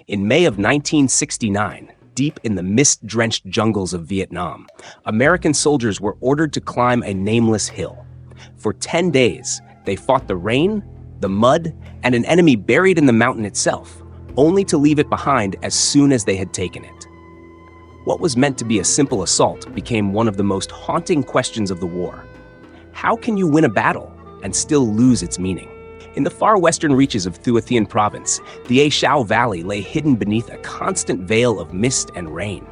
In May of 1969, deep in the mist-drenched jungles of Vietnam, American soldiers were ordered to climb a nameless hill. For 10 days, they fought the rain, the mud, and an enemy buried in the mountain itself, only to leave it behind as soon as they had taken it. What was meant to be a simple assault became one of the most haunting questions of the war. How can you win a battle and still lose its meaning? In the far western reaches of Thu Thien Province, the A Shau Valley lay hidden beneath a constant veil of mist and rain.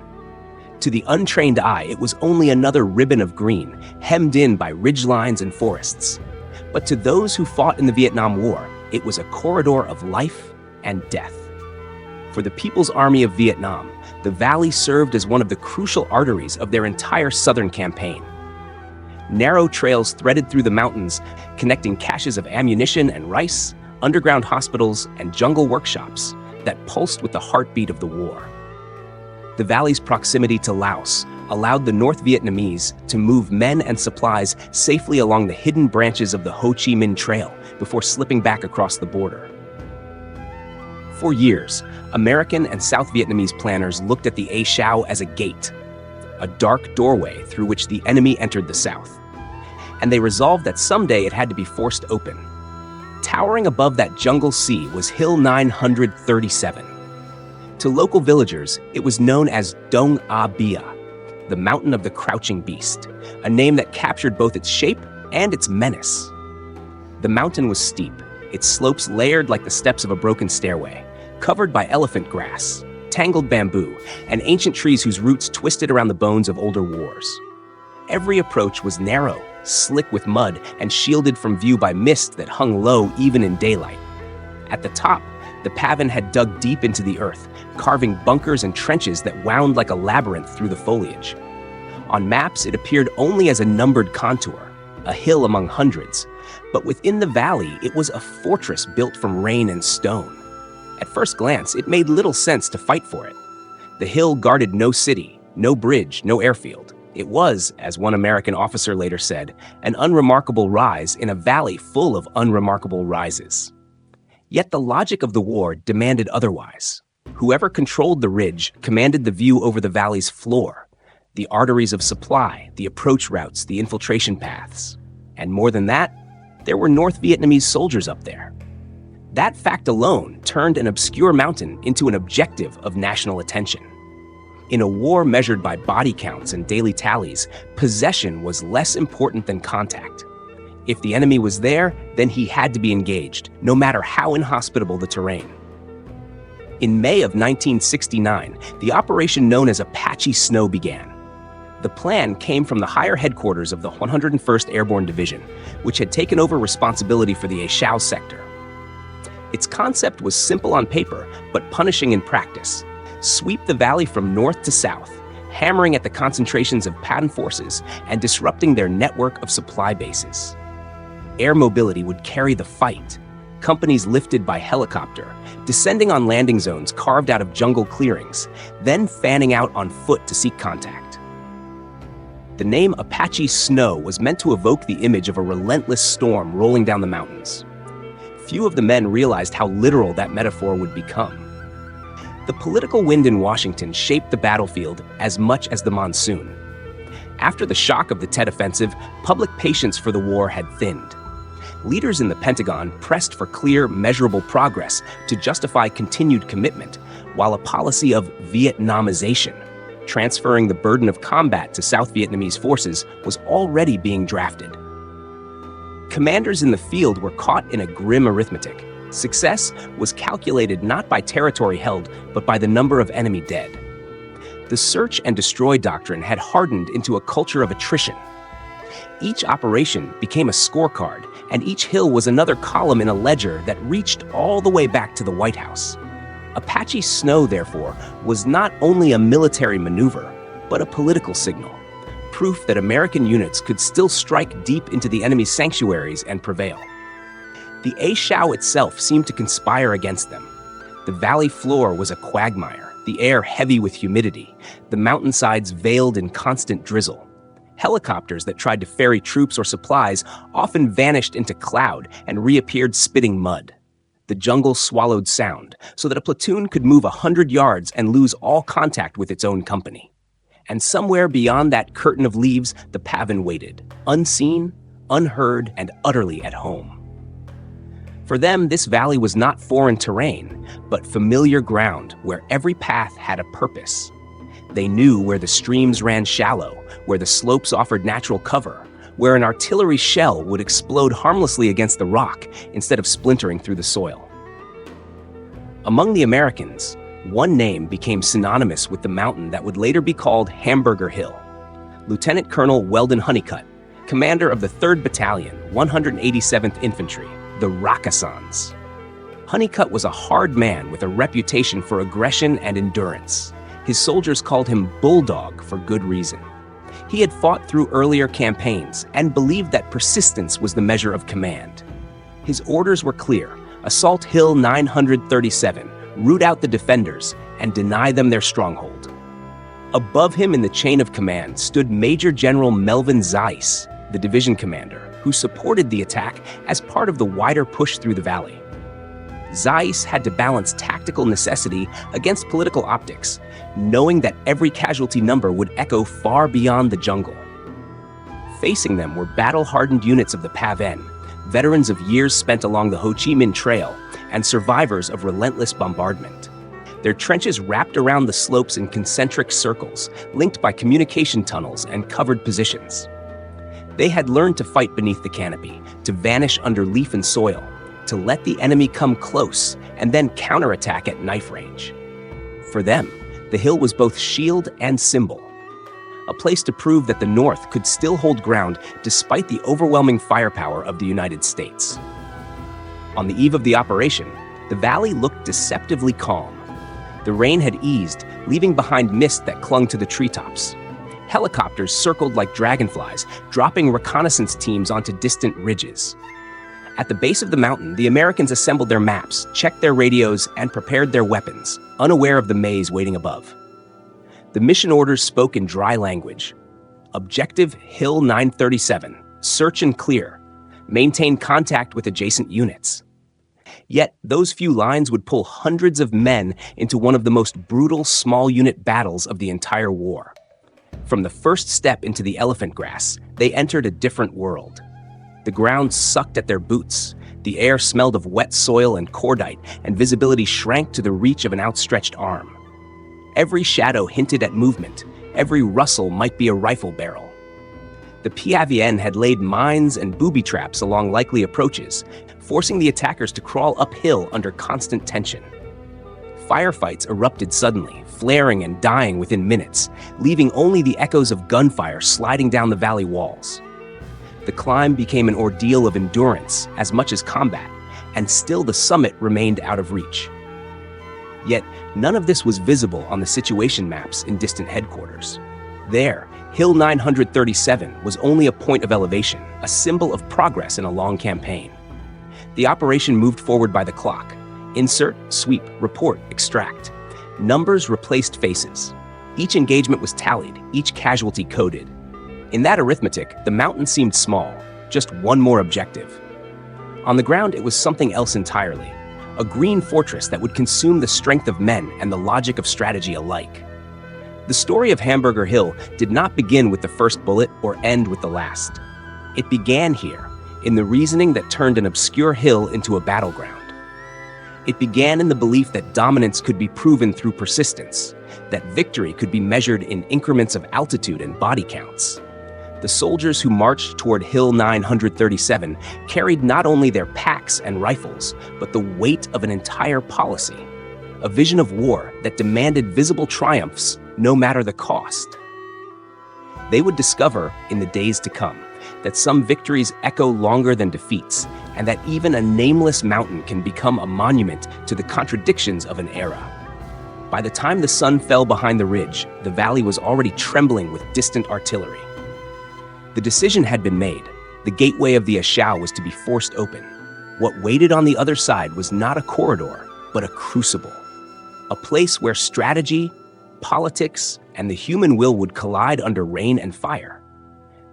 To the untrained eye, it was only another ribbon of green, hemmed in by ridgelines and forests. But to those who fought in the Vietnam War, it was a corridor of life and death. For the People's Army of Vietnam, the valley served as one of the crucial arteries of their entire southern campaign. Narrow trails threaded through the mountains, connecting caches of ammunition and rice, underground hospitals, and jungle workshops that pulsed with the heartbeat of the war. The valley's proximity to Laos allowed the North Vietnamese to move men and supplies safely along the hidden branches of the Ho Chi Minh Trail before slipping back across the border. For years, American and South Vietnamese planners looked at the A Shau as a gate, a dark doorway through which the enemy entered the South. And they resolved that someday it had to be forced open. Towering above that jungle sea was Hill 937. To local villagers, it was known as Dong A Bia, the Mountain of the Crouching Beast, a name that captured both its shape and its menace. The mountain was steep, its slopes layered like the steps of a broken stairway, covered by elephant grass, tangled bamboo, and ancient trees whose roots twisted around the bones of older wars. Every approach was narrow, slick with mud, and shielded from view by mist that hung low even in daylight. At the top, the Pavan had dug deep into the earth, carving bunkers and trenches that wound like a labyrinth through the foliage. On maps, it appeared only as a numbered contour, a hill among hundreds, but within the valley, it was a fortress built from rain and stone. At first glance, it made little sense to fight for it. The hill guarded no city, no bridge, no airfield. It was, as one American officer later said, an unremarkable rise in a valley full of unremarkable rises. Yet the logic of the war demanded otherwise. Whoever controlled the ridge commanded the view over the valley's floor, the arteries of supply, the approach routes, the infiltration paths. And more than that, there were North Vietnamese soldiers up there. That fact alone turned an obscure mountain into an objective of national attention. In a war measured by body counts and daily tallies, possession was less important than contact. If the enemy was there, then he had to be engaged, no matter how inhospitable the terrain. In May of 1969, the operation known as Apache Snow began. The plan came from the higher headquarters of the 101st Airborne Division, which had taken over responsibility for the A Shau sector. Its concept was simple on paper, but punishing in practice. Sweep the valley from north to south, hammering at the concentrations of Pathan forces and disrupting their network of supply bases. Air mobility would carry the fight, companies lifted by helicopter, descending on landing zones carved out of jungle clearings, then fanning out on foot to seek contact. The name Apache Snow was meant to evoke the image of a relentless storm rolling down the mountains. Few of the men realized how literal that metaphor would become. The political wind in Washington shaped the battlefield as much as the monsoon. After the shock of the Tet Offensive, public patience for the war had thinned. Leaders in the Pentagon pressed for clear, measurable progress to justify continued commitment, while a policy of Vietnamization, transferring the burden of combat to South Vietnamese forces, was already being drafted. Commanders in the field were caught in a grim arithmetic. Success was calculated not by territory held, but by the number of enemy dead. The search and destroy doctrine had hardened into a culture of attrition. Each operation became a scorecard, and each hill was another column in a ledger that reached all the way back to the White House. Apache Snow, therefore, was not only a military maneuver, but a political signal, proof that American units could still strike deep into the enemy's sanctuaries and prevail. The A Shau itself seemed to conspire against them. The valley floor was a quagmire, the air heavy with humidity, the mountainsides veiled in constant drizzle. Helicopters that tried to ferry troops or supplies often vanished into cloud and reappeared spitting mud. The jungle swallowed sound, so that a platoon could move 100 yards and lose all contact with its own company. And somewhere beyond that curtain of leaves, the pavan waited, unseen, unheard, and utterly at home. For them, this valley was not foreign terrain, but familiar ground where every path had a purpose. They knew where the streams ran shallow, where the slopes offered natural cover, where an artillery shell would explode harmlessly against the rock instead of splintering through the soil. Among the Americans, one name became synonymous with the mountain that would later be called Hamburger Hill. Lieutenant Colonel Weldon Honeycutt, commander of the 3rd Battalion, 187th Infantry, the Rakkassans. Honeycutt was a hard man with a reputation for aggression and endurance. His soldiers called him Bulldog for good reason. He had fought through earlier campaigns and believed that persistence was the measure of command. His orders were clear: assault Hill 937, root out the defenders, and deny them their stronghold. Above him in the chain of command stood Major General Melvin Zeiss, the division commander, who supported the attack as part of the wider push through the valley. Zeiss had to balance tactical necessity against political optics, knowing that every casualty number would echo far beyond the jungle. Facing them were battle-hardened units of the PAVN, veterans of years spent along the Ho Chi Minh Trail, and survivors of relentless bombardment. Their trenches wrapped around the slopes in concentric circles, linked by communication tunnels and covered positions. They had learned to fight beneath the canopy, to vanish under leaf and soil, to let the enemy come close and then counterattack at knife range. For them, the hill was both shield and symbol, a place to prove that the North could still hold ground despite the overwhelming firepower of the United States. On the eve of the operation, the valley looked deceptively calm. The rain had eased, leaving behind mist that clung to the treetops. Helicopters circled like dragonflies, dropping reconnaissance teams onto distant ridges. At the base of the mountain, the Americans assembled their maps, checked their radios, and prepared their weapons, unaware of the maze waiting above. The mission orders spoke in dry language. Objective Hill 937, search and clear. Maintain contact with adjacent units. Yet, those few lines would pull hundreds of men into one of the most brutal small unit battles of the entire war. From the first step into the elephant grass, they entered a different world. The ground sucked at their boots, the air smelled of wet soil and cordite, and visibility shrank to the reach of an outstretched arm. Every shadow hinted at movement, every rustle might be a rifle barrel. The PAVN had laid mines and booby traps along likely approaches, forcing the attackers to crawl uphill under constant tension. Firefights erupted suddenly, flaring and dying within minutes, leaving only the echoes of gunfire sliding down the valley walls. The climb became an ordeal of endurance as much as combat, and still the summit remained out of reach. Yet, none of this was visible on the situation maps in distant headquarters. There, Hill 937 was only a point of elevation, a symbol of progress in a long campaign. The operation moved forward by the clock. Insert, sweep, report, extract. Numbers replaced faces. Each engagement was tallied, each casualty coded. In that arithmetic, the mountain seemed small, just one more objective. On the ground, it was something else entirely, a green fortress that would consume the strength of men and the logic of strategy alike. The story of Hamburger Hill did not begin with the first bullet or end with the last. It began here, in the reasoning that turned an obscure hill into a battleground. It began in the belief that dominance could be proven through persistence, that victory could be measured in increments of altitude and body counts. The soldiers who marched toward Hill 937 carried not only their packs and rifles, but the weight of an entire policy, a vision of war that demanded visible triumphs no matter the cost. They would discover, in the days to come, that some victories echo longer than defeats, and that even a nameless mountain can become a monument to the contradictions of an era. By the time the sun fell behind the ridge, the valley was already trembling with distant artillery. The decision had been made. The gateway of the A Shau was to be forced open. What waited on the other side was not a corridor, but a crucible. A place where strategy, politics, and the human will would collide under rain and fire.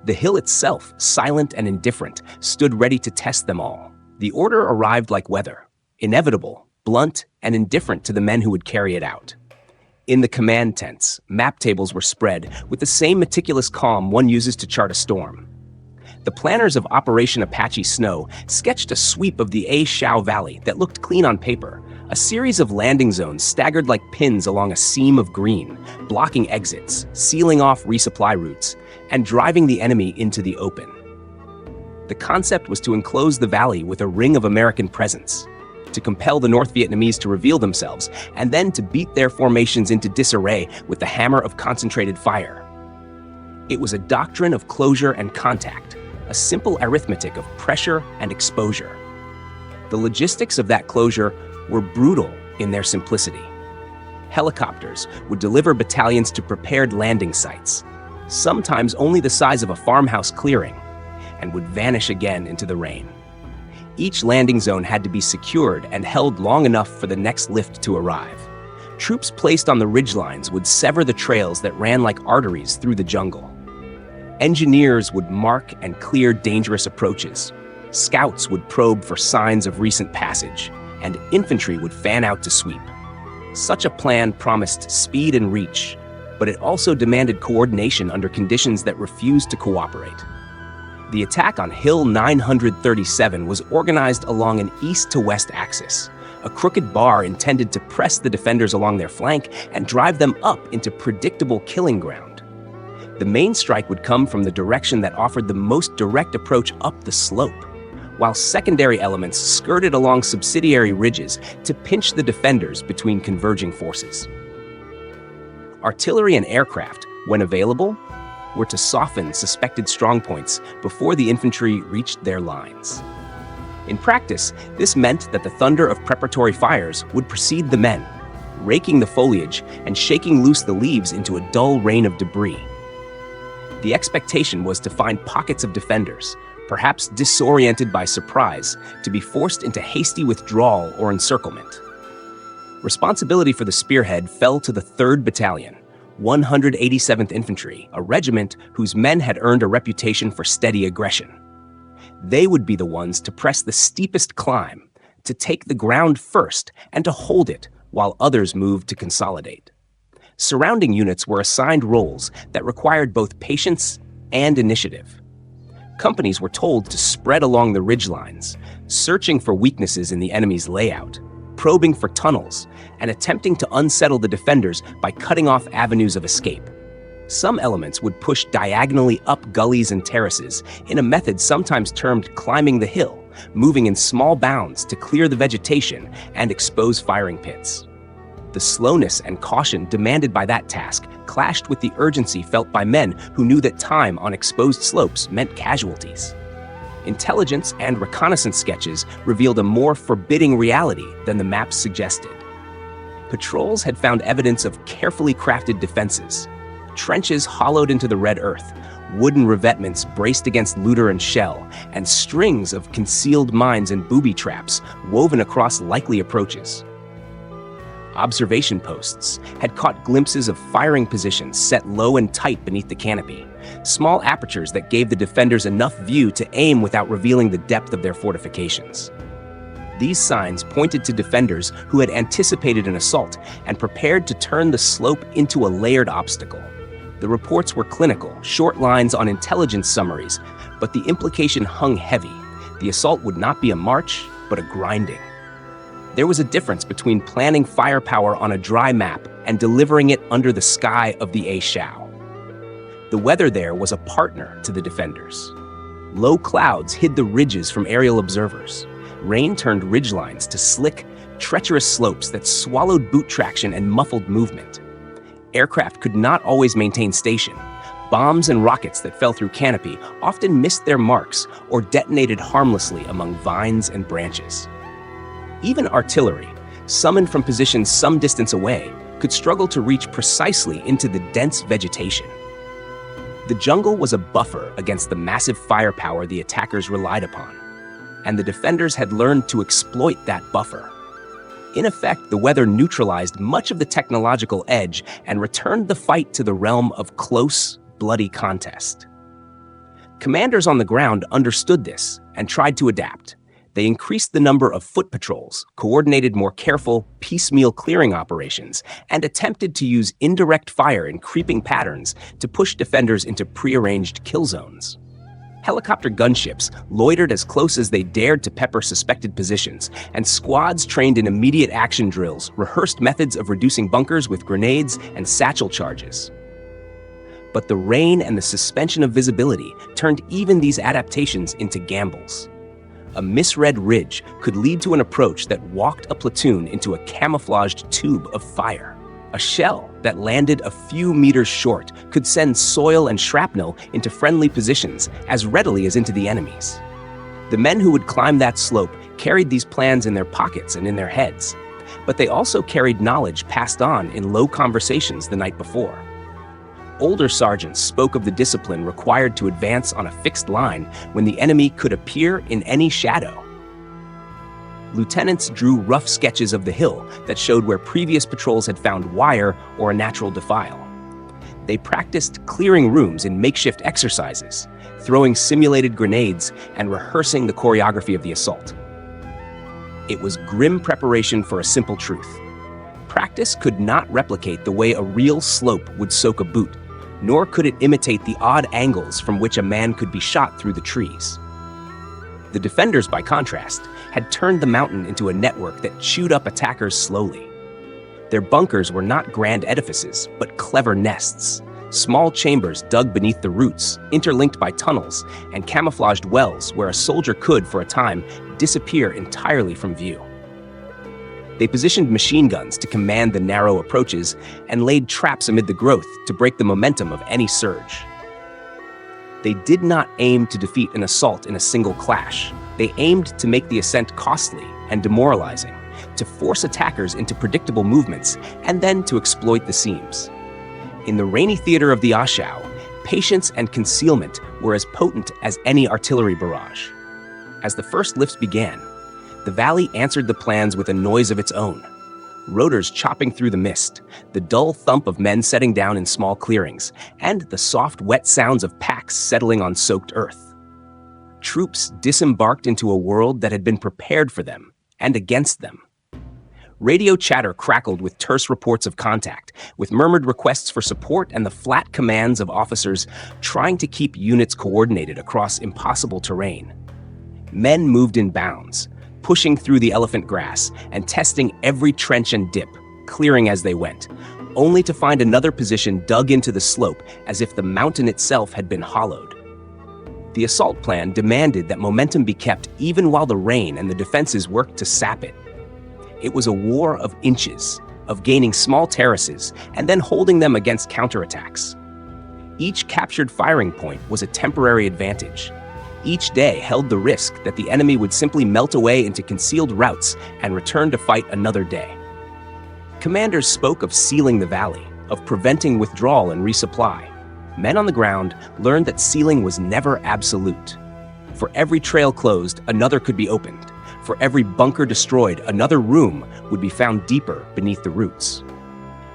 The hill itself, silent and indifferent, stood ready to test them all. The order arrived like weather. inevitable, blunt, and indifferent to the men who would carry it out. In the command tents, map tables were spread with the same meticulous calm one uses to chart a storm. The planners of Operation Apache Snow sketched a sweep of the A Shau Valley that looked clean on paper, a series of landing zones staggered like pins along a seam of green, blocking exits, sealing off resupply routes, and driving the enemy into the open. The concept was to enclose the valley with a ring of American presence, to compel the North Vietnamese to reveal themselves, and then to beat their formations into disarray with the hammer of concentrated fire. It was a doctrine of closure and contact, a simple arithmetic of pressure and exposure. The logistics of that closure were brutal in their simplicity. Helicopters would deliver battalions to prepared landing sites, sometimes only the size of a farmhouse clearing, and would vanish again into the rain. Each landing zone had to be secured and held long enough for the next lift to arrive. Troops placed on the ridgelines would sever the trails that ran like arteries through the jungle. Engineers would mark and clear dangerous approaches. Scouts would probe for signs of recent passage, and infantry would fan out to sweep. Such a plan promised speed and reach, but it also demanded coordination under conditions that refused to cooperate. The attack on Hill 937 was organized along an east-to-west axis, a crooked bar intended to press the defenders along their flank and drive them up into predictable killing ground. The main strike would come from the direction that offered the most direct approach up the slope, while secondary elements skirted along subsidiary ridges to pinch the defenders between converging forces. Artillery and aircraft, when available, were to soften suspected strongpoints before the infantry reached their lines. In practice, this meant that the thunder of preparatory fires would precede the men, raking the foliage and shaking loose the leaves into a dull rain of debris. The expectation was to find pockets of defenders, perhaps disoriented by surprise, to be forced into hasty withdrawal or encirclement. Responsibility for the spearhead fell to the 3rd Battalion, 187th Infantry, a regiment whose men had earned a reputation for steady aggression. They would be the ones to press the steepest climb, to take the ground first and to hold it while others moved to consolidate. Surrounding units were assigned roles that required both patience and initiative. Companies were told to spread along the ridgelines, searching for weaknesses in the enemy's layout, probing for tunnels, and attempting to unsettle the defenders by cutting off avenues of escape. Some elements would push diagonally up gullies and terraces in a method sometimes termed climbing the hill, moving in small bounds to clear the vegetation and expose firing pits. The slowness and caution demanded by that task clashed with the urgency felt by men who knew that time on exposed slopes meant casualties. Intelligence and reconnaissance sketches revealed a more forbidding reality than the maps suggested. Patrols had found evidence of carefully crafted defenses, trenches hollowed into the red earth, wooden revetments braced against looter and shell, and strings of concealed mines and booby traps woven across likely approaches. Observation posts had caught glimpses of firing positions set low and tight beneath the canopy, small apertures that gave the defenders enough view to aim without revealing the depth of their fortifications. These signs pointed to defenders who had anticipated an assault and prepared to turn the slope into a layered obstacle. The reports were clinical, short lines on intelligence summaries, but the implication hung heavy. The assault would not be a march, but a grinding. There was a difference between planning firepower on a dry map and delivering it under the sky of the A Shau. The weather there was a partner to the defenders. Low clouds hid the ridges from aerial observers. Rain turned ridgelines to slick, treacherous slopes that swallowed boot traction and muffled movement. Aircraft could not always maintain station. Bombs and rockets that fell through canopy often missed their marks or detonated harmlessly among vines and branches. Even artillery, summoned from positions some distance away, could struggle to reach precisely into the dense vegetation. The jungle was a buffer against the massive firepower the attackers relied upon, and the defenders had learned to exploit that buffer. In effect, the weather neutralized much of the technological edge and returned the fight to the realm of close, bloody contest. Commanders on the ground understood this and tried to adapt. They increased the number of foot patrols, coordinated more careful, piecemeal clearing operations, and attempted to use indirect fire in creeping patterns to push defenders into prearranged kill zones. Helicopter gunships loitered as close as they dared to pepper suspected positions, and squads trained in immediate action drills rehearsed methods of reducing bunkers with grenades and satchel charges. But the rain and the suspension of visibility turned even these adaptations into gambles. A misread ridge could lead to an approach that walked a platoon into a camouflaged tube of fire. A shell that landed a few meters short could send soil and shrapnel into friendly positions as readily as into the enemy's. The men who would climb that slope carried these plans in their pockets and in their heads, but they also carried knowledge passed on in low conversations the night before. Older sergeants spoke of the discipline required to advance on a fixed line when the enemy could appear in any shadow. Lieutenants drew rough sketches of the hill that showed where previous patrols had found wire or a natural defile. They practiced clearing rooms in makeshift exercises, throwing simulated grenades, and rehearsing the choreography of the assault. It was grim preparation for a simple truth. Practice could not replicate the way a real slope would soak a boot, nor could it imitate the odd angles from which a man could be shot through the trees. The defenders, by contrast, had turned the mountain into a network that chewed up attackers slowly. Their bunkers were not grand edifices, but clever nests, small chambers dug beneath the roots, interlinked by tunnels, and camouflaged wells where a soldier could, for a time, disappear entirely from view. They positioned machine guns to command the narrow approaches and laid traps amid the growth to break the momentum of any surge. They did not aim to defeat an assault in a single clash. They aimed to make the ascent costly and demoralizing, to force attackers into predictable movements, and then to exploit the seams. In the rainy theater of the A Shau, patience and concealment were as potent as any artillery barrage. As the first lifts began, the valley answered the plans with a noise of its own. Rotors chopping through the mist, the dull thump of men setting down in small clearings, and the soft, wet sounds of packs settling on soaked earth. Troops disembarked into a world that had been prepared for them and against them. Radio chatter crackled with terse reports of contact, with murmured requests for support and the flat commands of officers trying to keep units coordinated across impossible terrain. Men moved in bounds, pushing through the elephant grass and testing every trench and dip, clearing as they went, only to find another position dug into the slope as if the mountain itself had been hollowed. The assault plan demanded that momentum be kept even while the rain and the defenses worked to sap it. It was a war of inches, of gaining small terraces and then holding them against counterattacks. Each captured firing point was a temporary advantage. Each day held the risk that the enemy would simply melt away into concealed routes and return to fight another day. Commanders spoke of sealing the valley, of preventing withdrawal and resupply. Men on the ground learned that sealing was never absolute. For every trail closed, another could be opened. For every bunker destroyed, another room would be found deeper beneath the roots.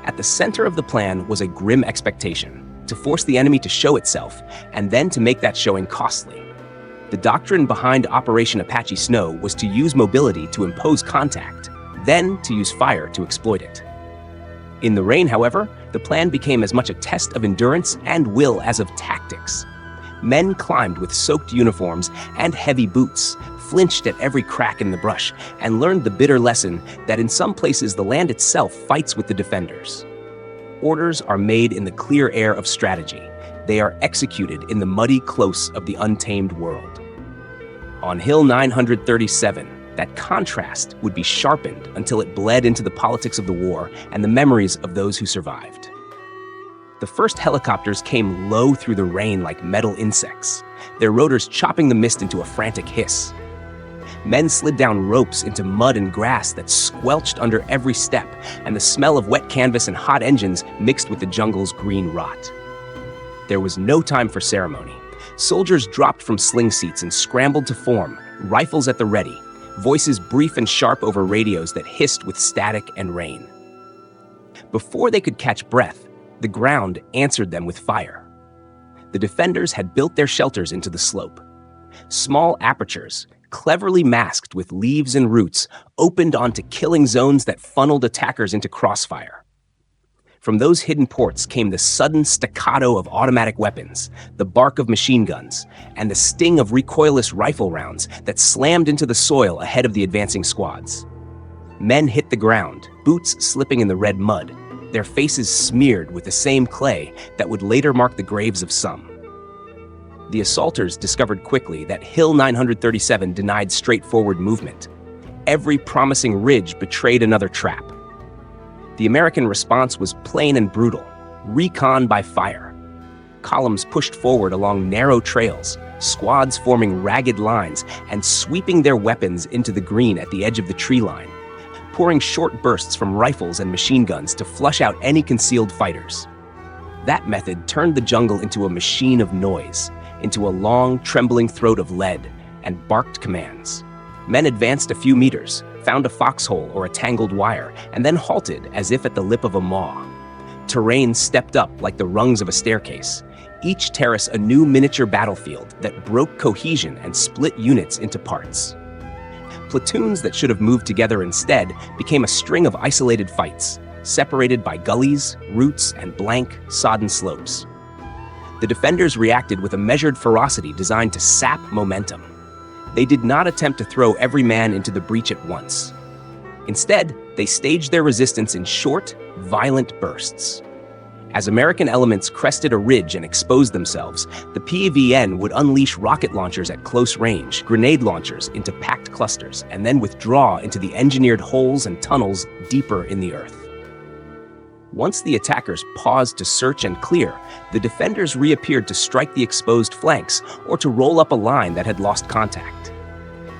At the center of the plan was a grim expectation, to force the enemy to show itself, and then to make that showing costly. The doctrine behind Operation Apache Snow was to use mobility to impose contact, then to use fire to exploit it. In the rain, however, the plan became as much a test of endurance and will as of tactics. Men climbed with soaked uniforms and heavy boots, flinched at every crack in the brush, and learned the bitter lesson that in some places the land itself fights with the defenders. Orders are made in the clear air of strategy. They are executed in the muddy close of the untamed world. On Hill 937, that contrast would be sharpened until it bled into the politics of the war and the memories of those who survived. The first helicopters came low through the rain like metal insects, their rotors chopping the mist into a frantic hiss. Men slid down ropes into mud and grass that squelched under every step, and the smell of wet canvas and hot engines mixed with the jungle's green rot. There was no time for ceremony. Soldiers dropped from sling seats and scrambled to form, rifles at the ready, voices brief and sharp over radios that hissed with static and rain. Before they could catch breath, the ground answered them with fire. The defenders had built their shelters into the slope. Small apertures, cleverly masked with leaves and roots, opened onto killing zones that funneled attackers into crossfire. From those hidden ports came the sudden staccato of automatic weapons, the bark of machine guns, and the sting of recoilless rifle rounds that slammed into the soil ahead of the advancing squads. Men hit the ground, boots slipping in the red mud, their faces smeared with the same clay that would later mark the graves of some. The assaulters discovered quickly that Hill 937 denied straightforward movement. Every promising ridge betrayed another trap. The American response was plain and brutal: recon by fire. Columns pushed forward along narrow trails, squads forming ragged lines and sweeping their weapons into the green at the edge of the tree line, pouring short bursts from rifles and machine guns to flush out any concealed fighters. That method turned the jungle into a machine of noise, into a long, trembling throat of lead, and barked commands. Men advanced a few meters, found a foxhole or a tangled wire, and then halted as if at the lip of a maw. Terrain stepped up like the rungs of a staircase, each terrace a new miniature battlefield that broke cohesion and split units into parts. Platoons that should have moved together instead became a string of isolated fights, separated by gullies, roots, and blank, sodden slopes. The defenders reacted with a measured ferocity designed to sap momentum. They did not attempt to throw every man into the breach at once. Instead, they staged their resistance in short, violent bursts. As American elements crested a ridge and exposed themselves, the PVN would unleash rocket launchers at close range, grenade launchers into packed clusters, and then withdraw into the engineered holes and tunnels deeper in the earth. Once the attackers paused to search and clear, the defenders reappeared to strike the exposed flanks or to roll up a line that had lost contact.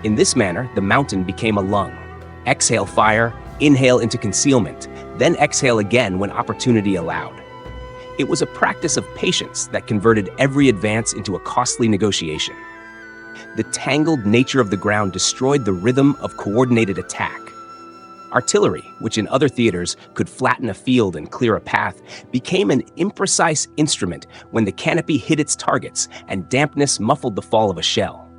In this manner, the mountain became a lung. Exhale fire, inhale into concealment, then exhale again when opportunity allowed. It was a practice of patience that converted every advance into a costly negotiation. The tangled nature of the ground destroyed the rhythm of coordinated attack. Artillery, which in other theaters could flatten a field and clear a path, became an imprecise instrument when the canopy hit its targets and dampness muffled the fall of a shell.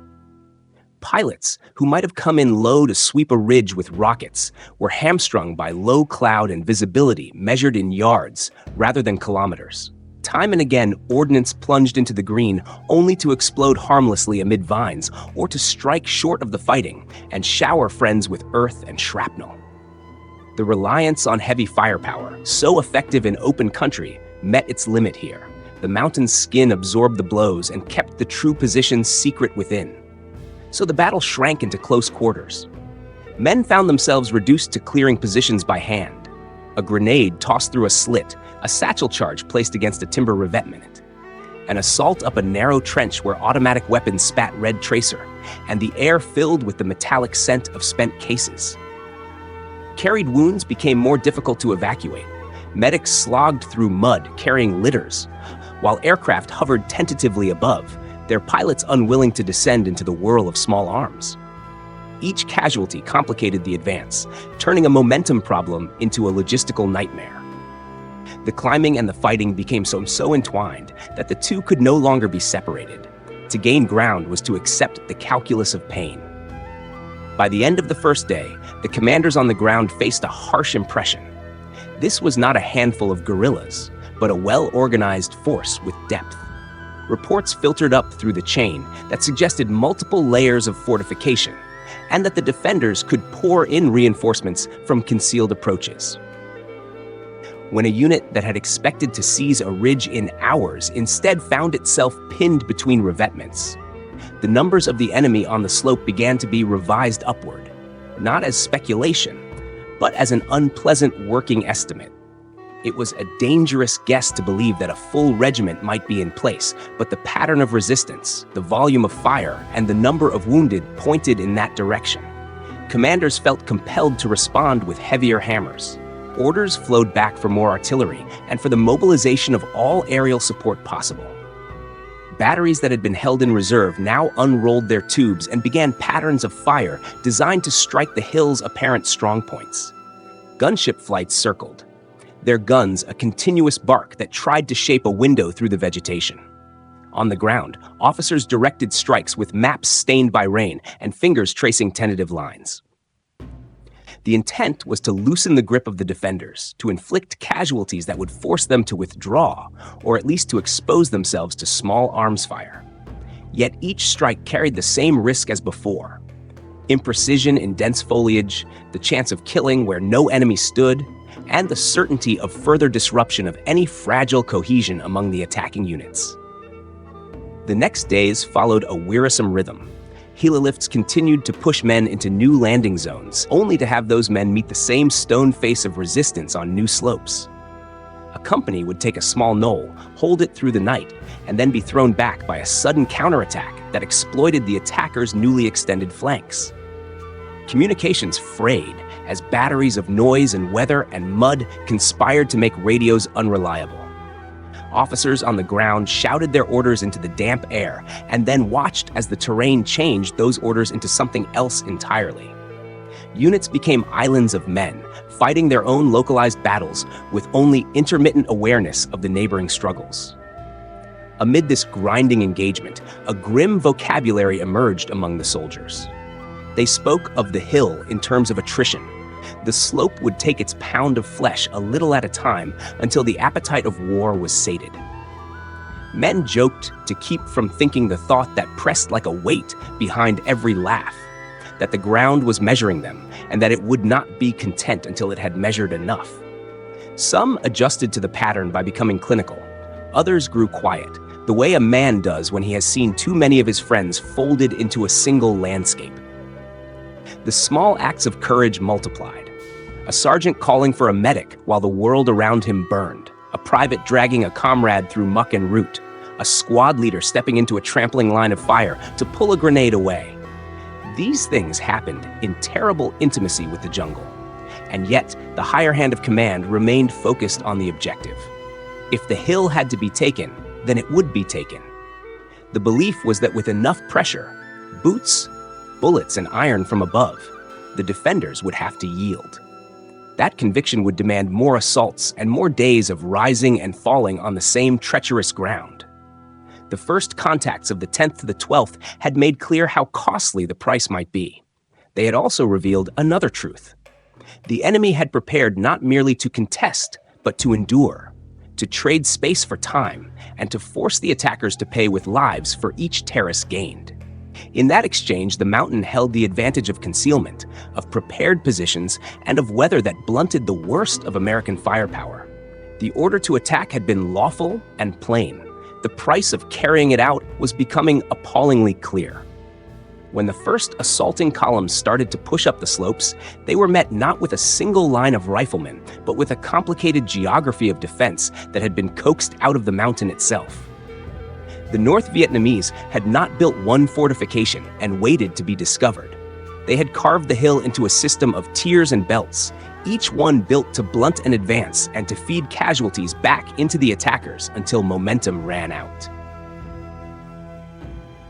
Pilots, who might have come in low to sweep a ridge with rockets, were hamstrung by low cloud and visibility measured in yards rather than kilometers. Time and again, ordnance plunged into the green only to explode harmlessly amid vines or to strike short of the fighting and shower friends with earth and shrapnel. The reliance on heavy firepower, so effective in open country, met its limit here. The mountain's skin absorbed the blows and kept the true positions secret within. So the battle shrank into close quarters. Men found themselves reduced to clearing positions by hand. A grenade tossed through a slit, a satchel charge placed against a timber revetment, an assault up a narrow trench where automatic weapons spat red tracer, and the air filled with the metallic scent of spent cases. Carried wounds became more difficult to evacuate. Medics slogged through mud, carrying litters, while aircraft hovered tentatively above, their pilots unwilling to descend into the whirl of small arms. Each casualty complicated the advance, turning a momentum problem into a logistical nightmare. The climbing and the fighting became so entwined that the two could no longer be separated. To gain ground was to accept the calculus of pain. By the end of the first day, the commanders on the ground faced a harsh impression. This was not a handful of guerrillas, but a well-organized force with depth. Reports filtered up through the chain that suggested multiple layers of fortification, and that the defenders could pour in reinforcements from concealed approaches. When a unit that had expected to seize a ridge in hours instead found itself pinned between revetments, the numbers of the enemy on the slope began to be revised upward, not as speculation, but as an unpleasant working estimate. It was a dangerous guess to believe that a full regiment might be in place, but the pattern of resistance, the volume of fire, and the number of wounded pointed in that direction. Commanders felt compelled to respond with heavier hammers. Orders flowed back for more artillery and for the mobilization of all aerial support possible. Batteries that had been held in reserve now unrolled their tubes and began patterns of fire designed to strike the hill's apparent strongpoints. Gunship flights circled, their guns a continuous bark that tried to shape a window through the vegetation. On the ground, officers directed strikes with maps stained by rain and fingers tracing tentative lines. The intent was to loosen the grip of the defenders, to inflict casualties that would force them to withdraw, or at least to expose themselves to small arms fire. Yet each strike carried the same risk as before: imprecision in dense foliage, the chance of killing where no enemy stood, and the certainty of further disruption of any fragile cohesion among the attacking units. The next days followed a wearisome rhythm. Helilifts continued to push men into new landing zones, only to have those men meet the same stone face of resistance on new slopes. A company would take a small knoll, hold it through the night, and then be thrown back by a sudden counterattack that exploited the attackers' newly extended flanks. Communications frayed as batteries of noise and weather and mud conspired to make radios unreliable. Officers on the ground shouted their orders into the damp air and then watched as the terrain changed those orders into something else entirely. Units became islands of men, fighting their own localized battles with only intermittent awareness of the neighboring struggles. Amid this grinding engagement, a grim vocabulary emerged among the soldiers. They spoke of the hill in terms of attrition. The slope would take its pound of flesh a little at a time until the appetite of war was sated. Men joked to keep from thinking the thought that pressed like a weight behind every laugh, that the ground was measuring them and that it would not be content until it had measured enough. Some adjusted to the pattern by becoming clinical. Others grew quiet, the way a man does when he has seen too many of his friends folded into a single landscape. The small acts of courage multiplied. A sergeant calling for a medic while the world around him burned. A private dragging a comrade through muck and root. A squad leader stepping into a trampling line of fire to pull a grenade away. These things happened in terrible intimacy with the jungle. And yet, the higher hand of command remained focused on the objective. If the hill had to be taken, then it would be taken. The belief was that with enough pressure, boots, bullets, and iron from above, the defenders would have to yield. That conviction would demand more assaults and more days of rising and falling on the same treacherous ground. The first contacts of the 10th to the 12th had made clear how costly the price might be. They had also revealed another truth. The enemy had prepared not merely to contest, but to endure, to trade space for time, and to force the attackers to pay with lives for each terrace gained. In that exchange, the mountain held the advantage of concealment, of prepared positions, and of weather that blunted the worst of American firepower. The order to attack had been lawful and plain. The price of carrying it out was becoming appallingly clear. When the first assaulting columns started to push up the slopes, they were met not with a single line of riflemen, but with a complicated geography of defense that had been coaxed out of the mountain itself. The North Vietnamese had not built one fortification and waited to be discovered. They had carved the hill into a system of tiers and belts, each one built to blunt an advance and to feed casualties back into the attackers until momentum ran out.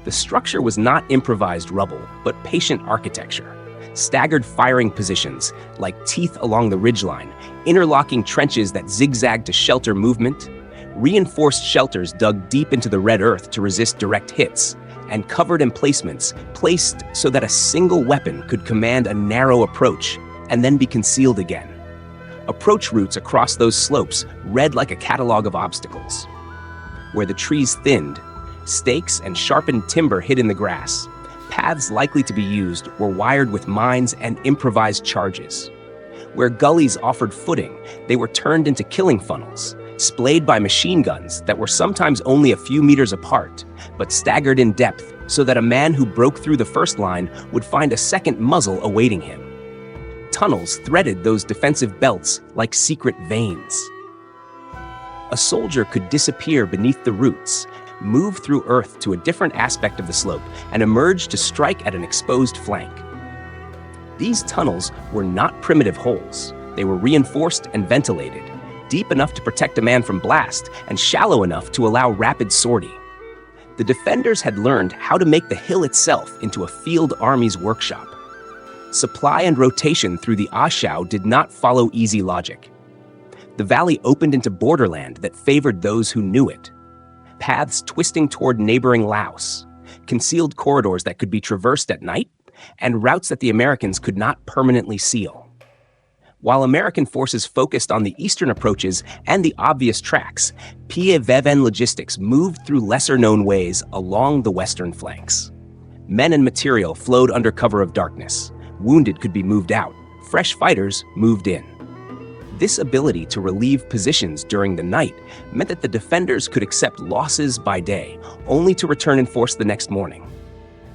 The structure was not improvised rubble, but patient architecture. Staggered firing positions, like teeth along the ridgeline, interlocking trenches that zigzagged to shelter movement, reinforced shelters dug deep into the red earth to resist direct hits, and covered emplacements placed so that a single weapon could command a narrow approach and then be concealed again. Approach routes across those slopes read like a catalog of obstacles. Where the trees thinned, stakes and sharpened timber hid in the grass. Paths likely to be used were wired with mines and improvised charges. Where gullies offered footing, they were turned into killing funnels, splayed by machine guns that were sometimes only a few meters apart, but staggered in depth so that a man who broke through the first line would find a second muzzle awaiting him. Tunnels threaded those defensive belts like secret veins. A soldier could disappear beneath the roots, move through earth to a different aspect of the slope, and emerge to strike at an exposed flank. These tunnels were not primitive holes. They were reinforced and ventilated, deep enough to protect a man from blast and shallow enough to allow rapid sortie. The defenders had learned how to make the hill itself into a field army's workshop. Supply and rotation through the A Shau did not follow easy logic. The valley opened into borderland that favored those who knew it. paths twisting toward neighboring Laos, concealed corridors that could be traversed at night, and routes that the Americans could not permanently seal. While American forces focused on the eastern approaches and the obvious tracks, PAVN logistics moved through lesser-known ways along the western flanks. Men and material flowed under cover of darkness. Wounded could be moved out. Fresh fighters moved in. This ability to relieve positions during the night meant that the defenders could accept losses by day, only to return in force the next morning.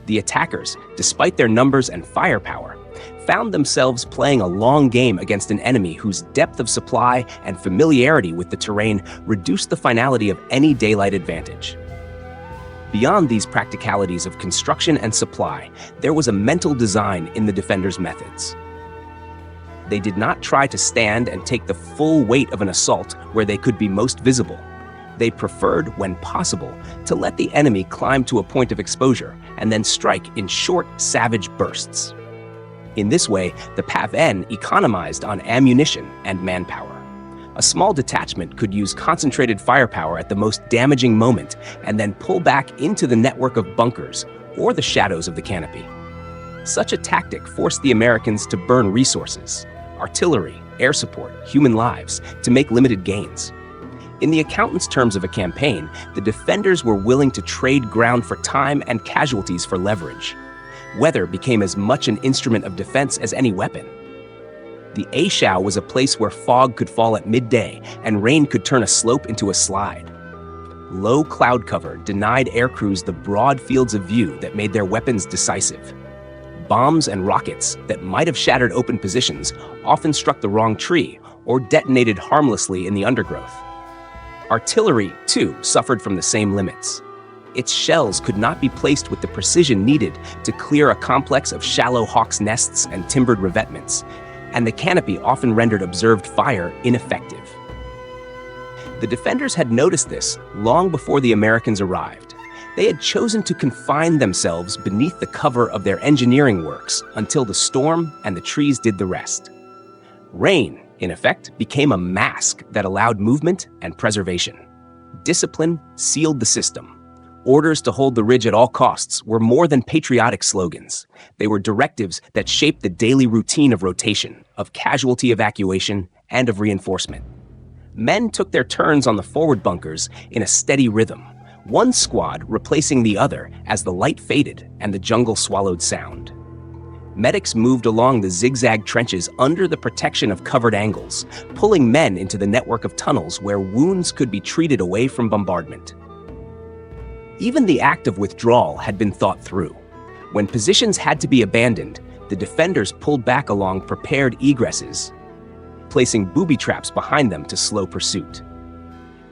The attackers, despite their numbers and firepower, found themselves playing a long game against an enemy whose depth of supply and familiarity with the terrain reduced the finality of any daylight advantage. Beyond these practicalities of construction and supply, there was a mental design in the defenders' methods. They did not try to stand and take the full weight of an assault where they could be most visible. They preferred, when possible, to let the enemy climb to a point of exposure and then strike in short, savage bursts. In this way, the PAVN economized on ammunition and manpower. A small detachment could use concentrated firepower at the most damaging moment and then pull back into the network of bunkers or the shadows of the canopy. Such a tactic forced the Americans to burn resources, artillery, air support, human lives, to make limited gains. In the accountant's terms of a campaign, the defenders were willing to trade ground for time and casualties for leverage. Weather became as much an instrument of defense as any weapon. The A Shau was a place where fog could fall at midday and rain could turn a slope into a slide. Low cloud cover denied aircrews the broad fields of view that made their weapons decisive. Bombs and rockets that might have shattered open positions often struck the wrong tree or detonated harmlessly in the undergrowth. Artillery, too, suffered from the same limits. Its shells could not be placed with the precision needed to clear a complex of shallow hawks' nests and timbered revetments, and the canopy often rendered observed fire ineffective. The defenders had noticed this long before the Americans arrived. They had chosen to confine themselves beneath the cover of their engineering works until the storm and the trees did the rest. Rain, in effect, became a mask that allowed movement and preservation. Discipline sealed the system. Orders to hold the ridge at all costs were more than patriotic slogans. They were directives that shaped the daily routine of rotation, of casualty evacuation, and of reinforcement. Men took their turns on the forward bunkers in a steady rhythm, one squad replacing the other as the light faded and the jungle swallowed sound. Medics moved along the zigzag trenches under the protection of covered angles, pulling men into the network of tunnels where wounds could be treated away from bombardment. Even the act of withdrawal had been thought through. When positions had to be abandoned, the defenders pulled back along prepared egresses, placing booby traps behind them to slow pursuit.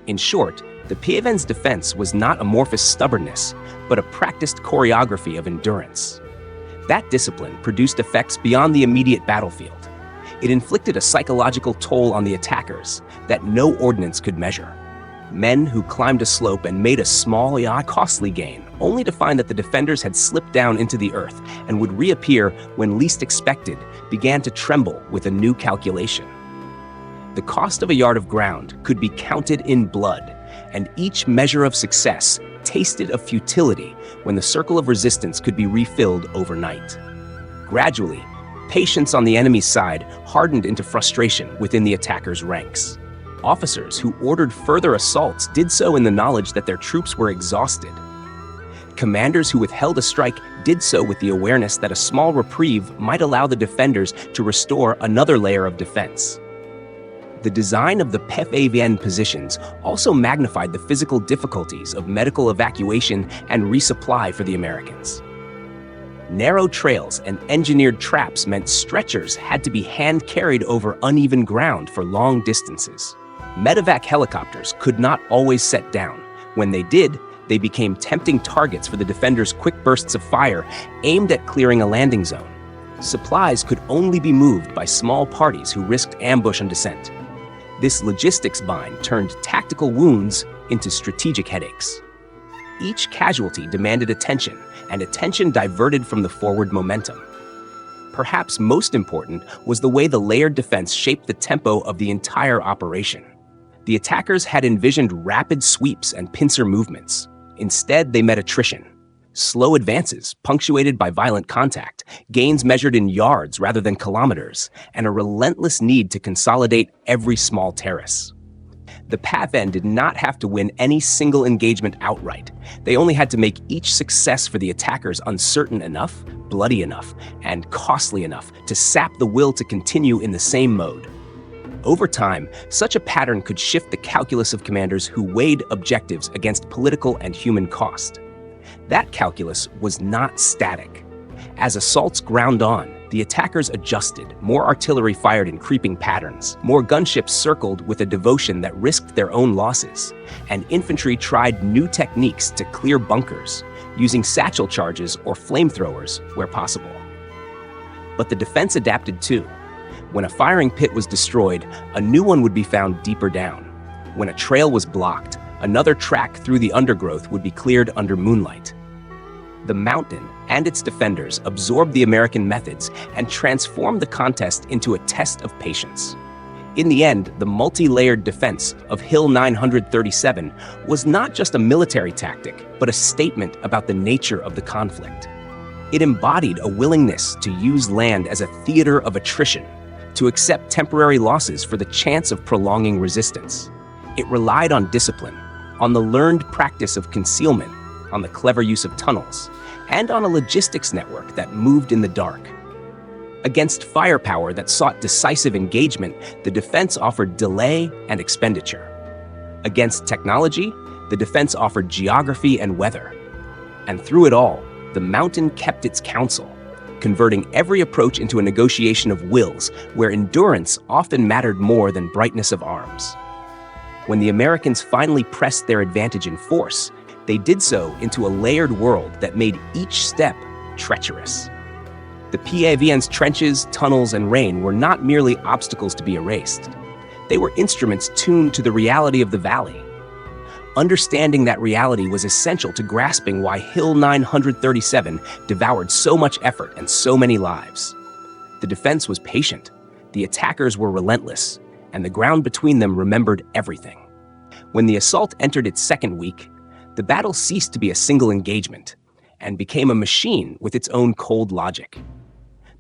In short, the PAVN's defense was not amorphous stubbornness, but a practiced choreography of endurance. That discipline produced effects beyond the immediate battlefield. It inflicted a psychological toll on the attackers that no ordnance could measure. Men who climbed a slope and made a small yet costly gain, only to find that the defenders had slipped down into the earth and would reappear when least expected, began to tremble with a new calculation. The cost of a yard of ground could be counted in blood, and each measure of success tasted of futility when the circle of resistance could be refilled overnight. Gradually, patience on the enemy's side hardened into frustration within the attackers' ranks. Officers who ordered further assaults did so in the knowledge that their troops were exhausted. Commanders who withheld a strike did so with the awareness that a small reprieve might allow the defenders to restore another layer of defense. The design of the PAVN positions also magnified the physical difficulties of medical evacuation and resupply for the Americans. Narrow trails and engineered traps meant stretchers had to be hand-carried over uneven ground for long distances. Medevac helicopters could not always set down. When they did, they became tempting targets for the defenders' quick bursts of fire aimed at clearing a landing zone. Supplies could only be moved by small parties who risked ambush and descent. This logistics bind turned tactical wounds into strategic headaches. Each casualty demanded attention, and attention diverted from the forward momentum. Perhaps most important was the way the layered defense shaped the tempo of the entire operation. The attackers had envisioned rapid sweeps and pincer movements. Instead, they met attrition. Slow advances, punctuated by violent contact, gains measured in yards rather than kilometers, and a relentless need to consolidate every small terrace. The Paven did not have to win any single engagement outright. They only had to make each success for the attackers uncertain enough, bloody enough, and costly enough to sap the will to continue in the same mode. Over time, such a pattern could shift the calculus of commanders who weighed objectives against political and human cost. That calculus was not static. As assaults ground on, the attackers adjusted. More artillery fired in creeping patterns. More gunships circled with a devotion that risked their own losses. And infantry tried new techniques to clear bunkers, using satchel charges or flamethrowers where possible. But the defense adapted too. When a firing pit was destroyed, a new one would be found deeper down. When a trail was blocked, another track through the undergrowth would be cleared under moonlight. The mountain and its defenders absorbed the American methods and transformed the contest into a test of patience. In the end, the multi-layered defense of Hill 937 was not just a military tactic, but a statement about the nature of the conflict. It embodied a willingness to use land as a theater of attrition, to accept temporary losses for the chance of prolonging resistance. It relied on discipline, on the learned practice of concealment, on the clever use of tunnels, and on a logistics network that moved in the dark. Against firepower that sought decisive engagement, the defense offered delay and expenditure. Against technology, the defense offered geography and weather. And through it all, the mountain kept its counsel, converting every approach into a negotiation of wills where endurance often mattered more than brightness of arms. When the Americans finally pressed their advantage in force, they did so into a layered world that made each step treacherous. The PAVN's trenches, tunnels, and rain were not merely obstacles to be erased. They were instruments tuned to the reality of the valley. Understanding that reality was essential to grasping why Hill 937 devoured so much effort and so many lives. The defense was patient, the attackers were relentless, and the ground between them remembered everything. When the assault entered its second week, the battle ceased to be a single engagement and became a machine with its own cold logic.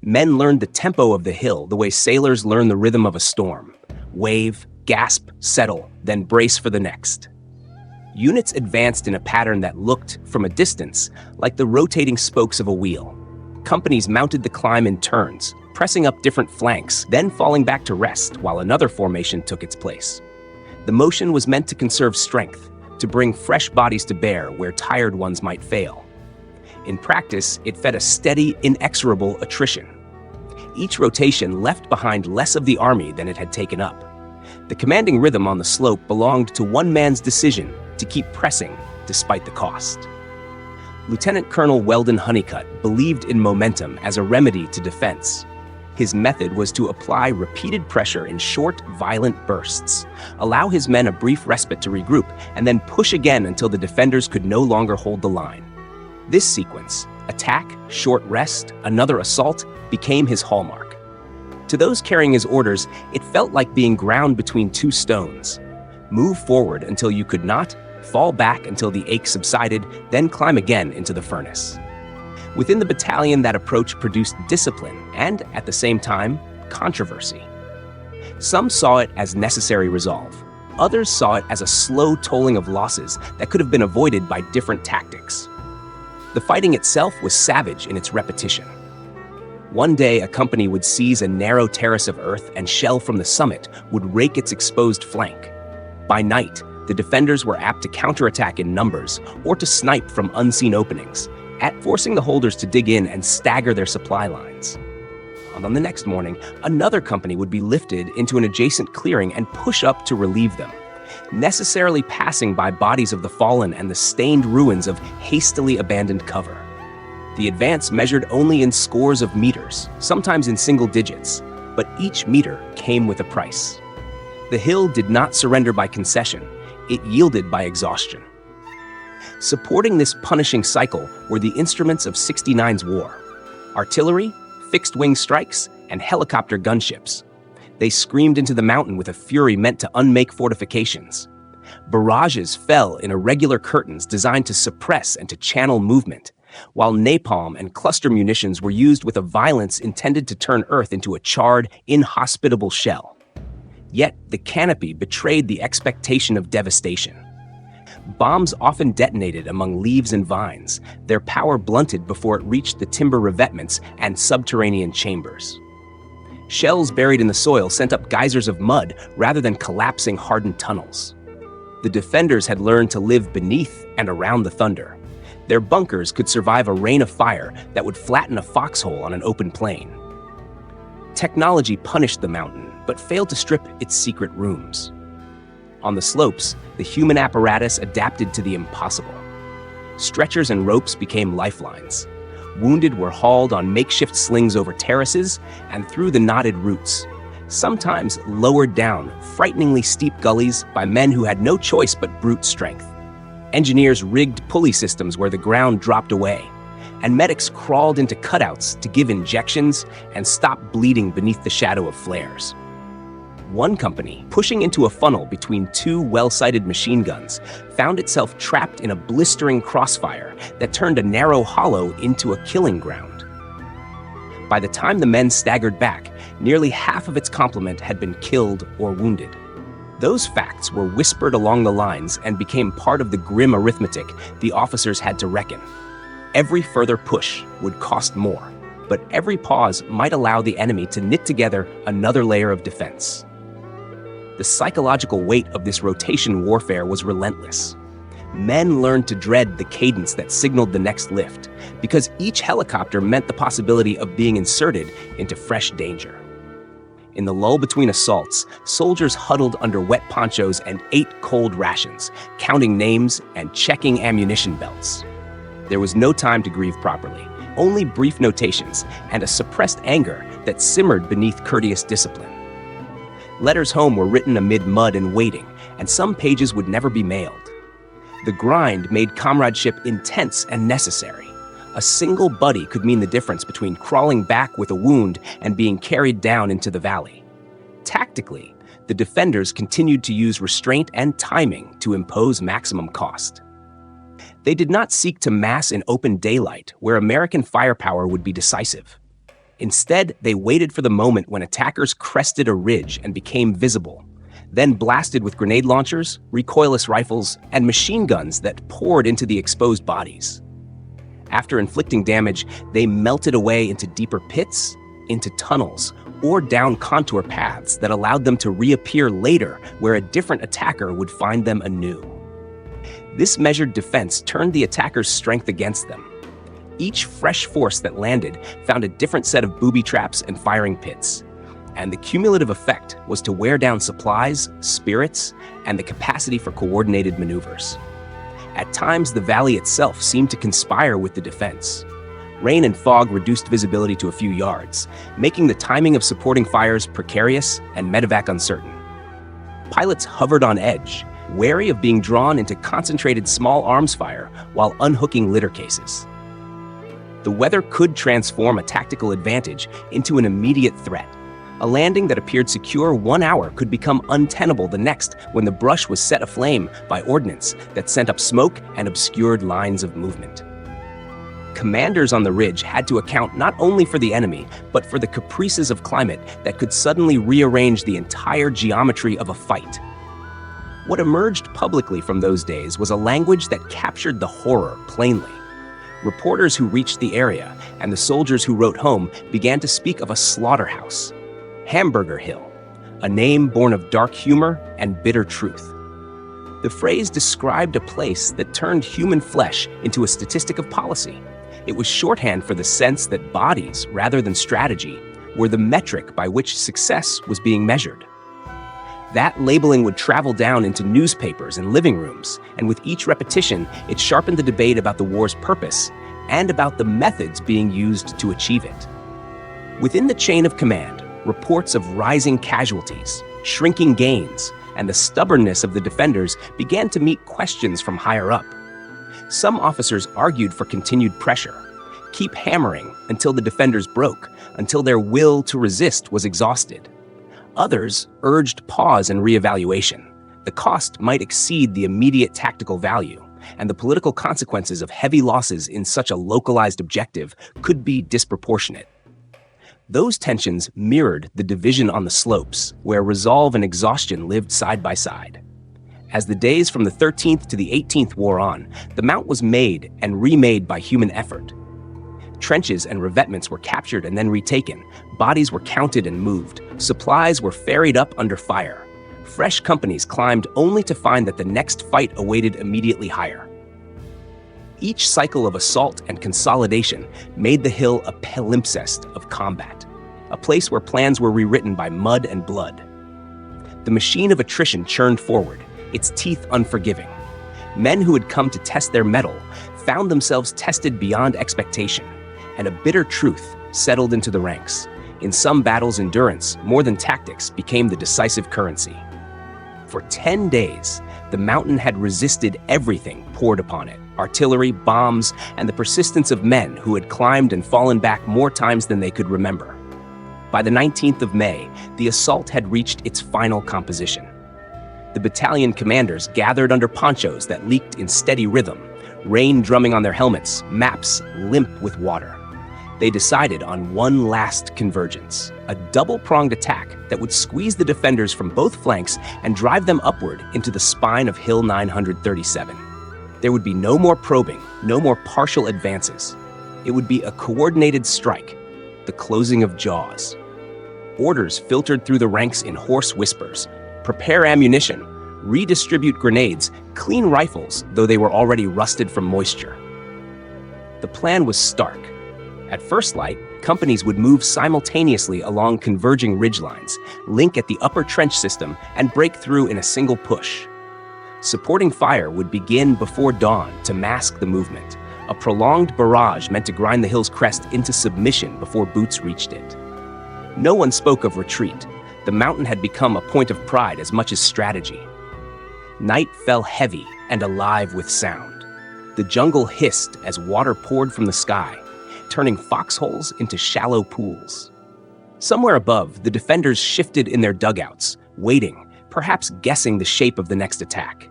Men learned the tempo of the hill the way sailors learn the rhythm of a storm. Wave, gasp, settle, then brace for the next. Units advanced in a pattern that looked, from a distance, like the rotating spokes of a wheel. Companies mounted the climb in turns, pressing up different flanks, then falling back to rest while another formation took its place. The motion was meant to conserve strength, to bring fresh bodies to bear where tired ones might fail. In practice, it fed a steady, inexorable attrition. Each rotation left behind less of the army than it had taken up. The commanding rhythm on the slope belonged to one man's decision to keep pressing despite the cost. Lieutenant Colonel Weldon Honeycutt believed in momentum as a remedy to defense. His method was to apply repeated pressure in short, violent bursts, allow his men a brief respite to regroup, and then push again until the defenders could no longer hold the line. This sequence, attack, short rest, another assault, became his hallmark. To those carrying his orders, it felt like being ground between two stones. Move forward until you could not, fall back until the ache subsided, then climb again into the furnace. Within the battalion, that approach produced discipline and, at the same time, controversy. Some saw it as necessary resolve. Others saw it as a slow tolling of losses that could have been avoided by different tactics. The fighting itself was savage in its repetition. One day, a company would seize a narrow terrace of earth and shell from the summit would rake its exposed flank. By night, the defenders were apt to counterattack in numbers or to snipe from unseen openings, forcing the holders to dig in and stagger their supply lines. And on the next morning, another company would be lifted into an adjacent clearing and push up to relieve them, necessarily passing by bodies of the fallen and the stained ruins of hastily abandoned cover. The advance measured only in scores of meters, sometimes in single digits, but each meter came with a price. The hill did not surrender by concession, it yielded by exhaustion. Supporting this punishing cycle were the instruments of 69's war: artillery, fixed-wing strikes, and helicopter gunships. They screamed into the mountain with a fury meant to unmake fortifications. Barrages fell in irregular curtains designed to suppress and to channel movement, while napalm and cluster munitions were used with a violence intended to turn Earth into a charred, inhospitable shell. Yet the canopy betrayed the expectation of devastation. Bombs often detonated among leaves and vines, their power blunted before it reached the timber revetments and subterranean chambers. Shells buried in the soil sent up geysers of mud rather than collapsing hardened tunnels. The defenders had learned to live beneath and around the thunder. Their bunkers could survive a rain of fire that would flatten a foxhole on an open plain. Technology punished the mountain, but failed to strip its secret rooms. On the slopes, the human apparatus adapted to the impossible. Stretchers and ropes became lifelines. Wounded were hauled on makeshift slings over terraces and through the knotted roots, sometimes lowered down frighteningly steep gullies by men who had no choice but brute strength. Engineers rigged pulley systems where the ground dropped away, and medics crawled into cutouts to give injections and stop bleeding beneath the shadow of flares. One company, pushing into a funnel between two well-sighted machine guns, found itself trapped in a blistering crossfire that turned a narrow hollow into a killing ground. By the time the men staggered back, nearly half of its complement had been killed or wounded. Those facts were whispered along the lines and became part of the grim arithmetic the officers had to reckon. Every further push would cost more, but every pause might allow the enemy to knit together another layer of defense. The psychological weight of this rotation warfare was relentless. Men learned to dread the cadence that signaled the next lift, because each helicopter meant the possibility of being inserted into fresh danger. In the lull between assaults, soldiers huddled under wet ponchos and ate cold rations, counting names and checking ammunition belts. There was no time to grieve properly, only brief notations and a suppressed anger that simmered beneath courteous discipline. Letters home were written amid mud and waiting, and some pages would never be mailed. The grind made comradeship intense and necessary. A single buddy could mean the difference between crawling back with a wound and being carried down into the valley. Tactically, the defenders continued to use restraint and timing to impose maximum cost. They did not seek to mass in open daylight, where American firepower would be decisive. Instead, they waited for the moment when attackers crested a ridge and became visible, then blasted with grenade launchers, recoilless rifles, and machine guns that poured into the exposed bodies. After inflicting damage, they melted away into deeper pits, into tunnels, or down contour paths that allowed them to reappear later where a different attacker would find them anew. This measured defense turned the attacker's strength against them. Each fresh force that landed found a different set of booby traps and firing pits, and the cumulative effect was to wear down supplies, spirits, and the capacity for coordinated maneuvers. At times, the valley itself seemed to conspire with the defense. Rain and fog reduced visibility to a few yards, making the timing of supporting fires precarious and medevac uncertain. Pilots hovered on edge, wary of being drawn into concentrated small arms fire while unhooking litter cases. The weather could transform a tactical advantage into an immediate threat. A landing that appeared secure 1 hour could become untenable the next when the brush was set aflame by ordnance that sent up smoke and obscured lines of movement. Commanders on the ridge had to account not only for the enemy, but for the caprices of climate that could suddenly rearrange the entire geometry of a fight. What emerged publicly from those days was a language that captured the horror plainly. Reporters who reached the area and the soldiers who wrote home began to speak of a slaughterhouse, Hamburger Hill, a name born of dark humor and bitter truth. The phrase described a place that turned human flesh into a statistic of policy. It was shorthand for the sense that bodies, rather than strategy, were the metric by which success was being measured. That labeling would travel down into newspapers and living rooms, and with each repetition, it sharpened the debate about the war's purpose and about the methods being used to achieve it. Within the chain of command, reports of rising casualties, shrinking gains, and the stubbornness of the defenders began to meet questions from higher up. Some officers argued for continued pressure. Keep hammering until the defenders broke, until their will to resist was exhausted. Others urged pause and reevaluation. The cost might exceed the immediate tactical value, and the political consequences of heavy losses in such a localized objective could be disproportionate. Those tensions mirrored the division on the slopes, where resolve and exhaustion lived side by side. As the days from the 13th to the 18th wore on, the mount was made and remade by human effort. Trenches and revetments were captured and then retaken, bodies were counted and moved, supplies were ferried up under fire. Fresh companies climbed only to find that the next fight awaited immediately higher. Each cycle of assault and consolidation made the hill a palimpsest of combat, a place where plans were rewritten by mud and blood. The machine of attrition churned forward, its teeth unforgiving. Men who had come to test their mettle found themselves tested beyond expectation, and a bitter truth settled into the ranks. In some battles, endurance, more than tactics, became the decisive currency. For 10 days, the mountain had resisted everything poured upon it: artillery, bombs, and the persistence of men who had climbed and fallen back more times than they could remember. By the 19th of May, the assault had reached its final composition. The battalion commanders gathered under ponchos that leaked in steady rhythm, rain drumming on their helmets, maps limp with water. They decided on one last convergence, a double-pronged attack that would squeeze the defenders from both flanks and drive them upward into the spine of Hill 937. There would be no more probing, no more partial advances. It would be a coordinated strike, the closing of jaws. Orders filtered through the ranks in hoarse whispers: prepare ammunition, redistribute grenades, clean rifles, though they were already rusted from moisture. The plan was stark. At first light, companies would move simultaneously along converging ridgelines, link at the upper trench system, and break through in a single push. Supporting fire would begin before dawn to mask the movement, a prolonged barrage meant to grind the hill's crest into submission before boots reached it. No one spoke of retreat. The mountain had become a point of pride as much as strategy. Night fell heavy and alive with sound. The jungle hissed as water poured from the sky, turning foxholes into shallow pools. Somewhere above, the defenders shifted in their dugouts, waiting, perhaps guessing the shape of the next attack.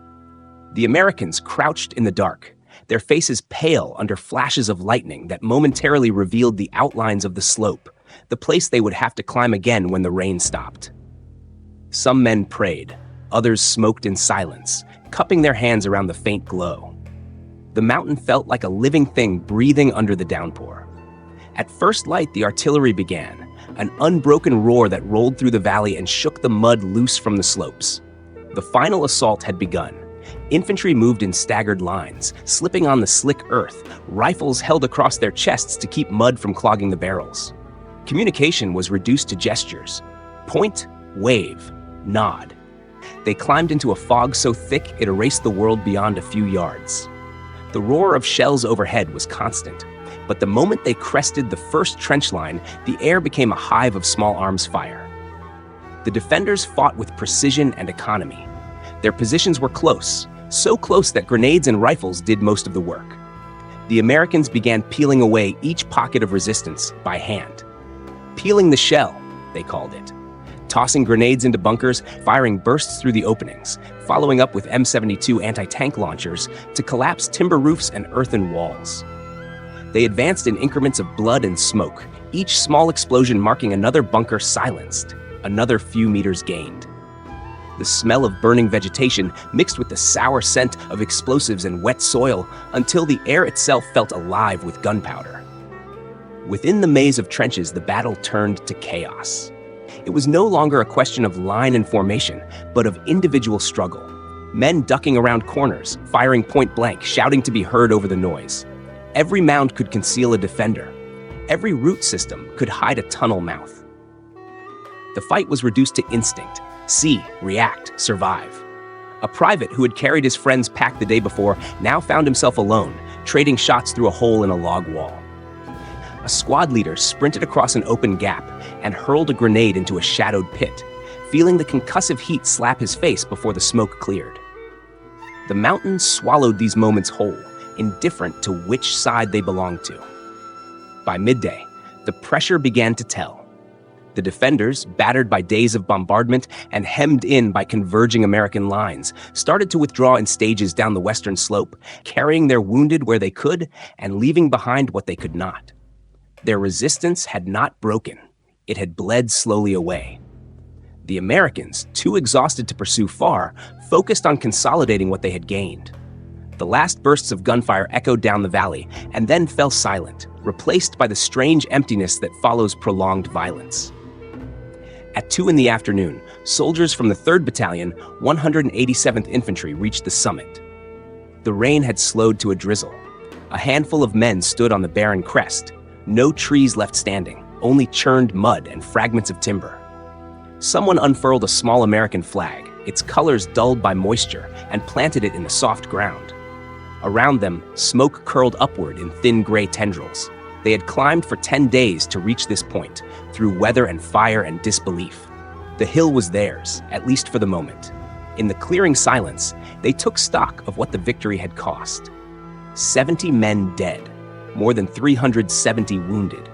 The Americans crouched in the dark, their faces pale under flashes of lightning that momentarily revealed the outlines of the slope, the place they would have to climb again when the rain stopped. Some men prayed, others smoked in silence, cupping their hands around the faint glow. The mountain felt like a living thing breathing under the downpour. At first light, the artillery began, an unbroken roar that rolled through the valley and shook the mud loose from the slopes. The final assault had begun. Infantry moved in staggered lines, slipping on the slick earth, rifles held across their chests to keep mud from clogging the barrels. Communication was reduced to gestures: point, wave, nod. They climbed into a fog so thick it erased the world beyond a few yards. The roar of shells overhead was constant, but the moment they crested the first trench line, the air became a hive of small arms fire. The defenders fought with precision and economy. Their positions were close, so close that grenades and rifles did most of the work. The Americans began peeling away each pocket of resistance by hand. Peeling the shell, they called it. Tossing grenades into bunkers, firing bursts through the openings, following up with M72 anti-tank launchers to collapse timber roofs and earthen walls. They advanced in increments of blood and smoke, each small explosion marking another bunker silenced, another few meters gained. The smell of burning vegetation mixed with the sour scent of explosives and wet soil until the air itself felt alive with gunpowder. Within the maze of trenches, the battle turned to chaos. It was no longer a question of line and formation, but of individual struggle. Men ducking around corners, firing point blank, shouting to be heard over the noise. Every mound could conceal a defender. Every root system could hide a tunnel mouth. The fight was reduced to instinct: see, react, survive. A private who had carried his friend's pack the day before now found himself alone, trading shots through a hole in a log wall. A squad leader sprinted across an open gap and hurled a grenade into a shadowed pit, feeling the concussive heat slap his face before the smoke cleared. The mountain swallowed these moments whole, indifferent to which side they belonged to. By midday, the pressure began to tell. The defenders, battered by days of bombardment and hemmed in by converging American lines, started to withdraw in stages down the western slope, carrying their wounded where they could and leaving behind what they could not. Their resistance had not broken. It had bled slowly away. The Americans, too exhausted to pursue far, focused on consolidating what they had gained. The last bursts of gunfire echoed down the valley and then fell silent, replaced by the strange emptiness that follows prolonged violence. At 2 in the afternoon, soldiers from the 3rd Battalion, 187th Infantry reached the summit. The rain had slowed to a drizzle. A handful of men stood on the barren crest. No trees left standing, only churned mud and fragments of timber. Someone unfurled a small American flag, its colors dulled by moisture, and planted it in the soft ground. Around them, smoke curled upward in thin gray tendrils. They had climbed for 10 days to reach this point, through weather and fire and disbelief. The hill was theirs, at least for the moment. In the clearing silence, they took stock of what the victory had cost. 70 men dead, more than 370 wounded.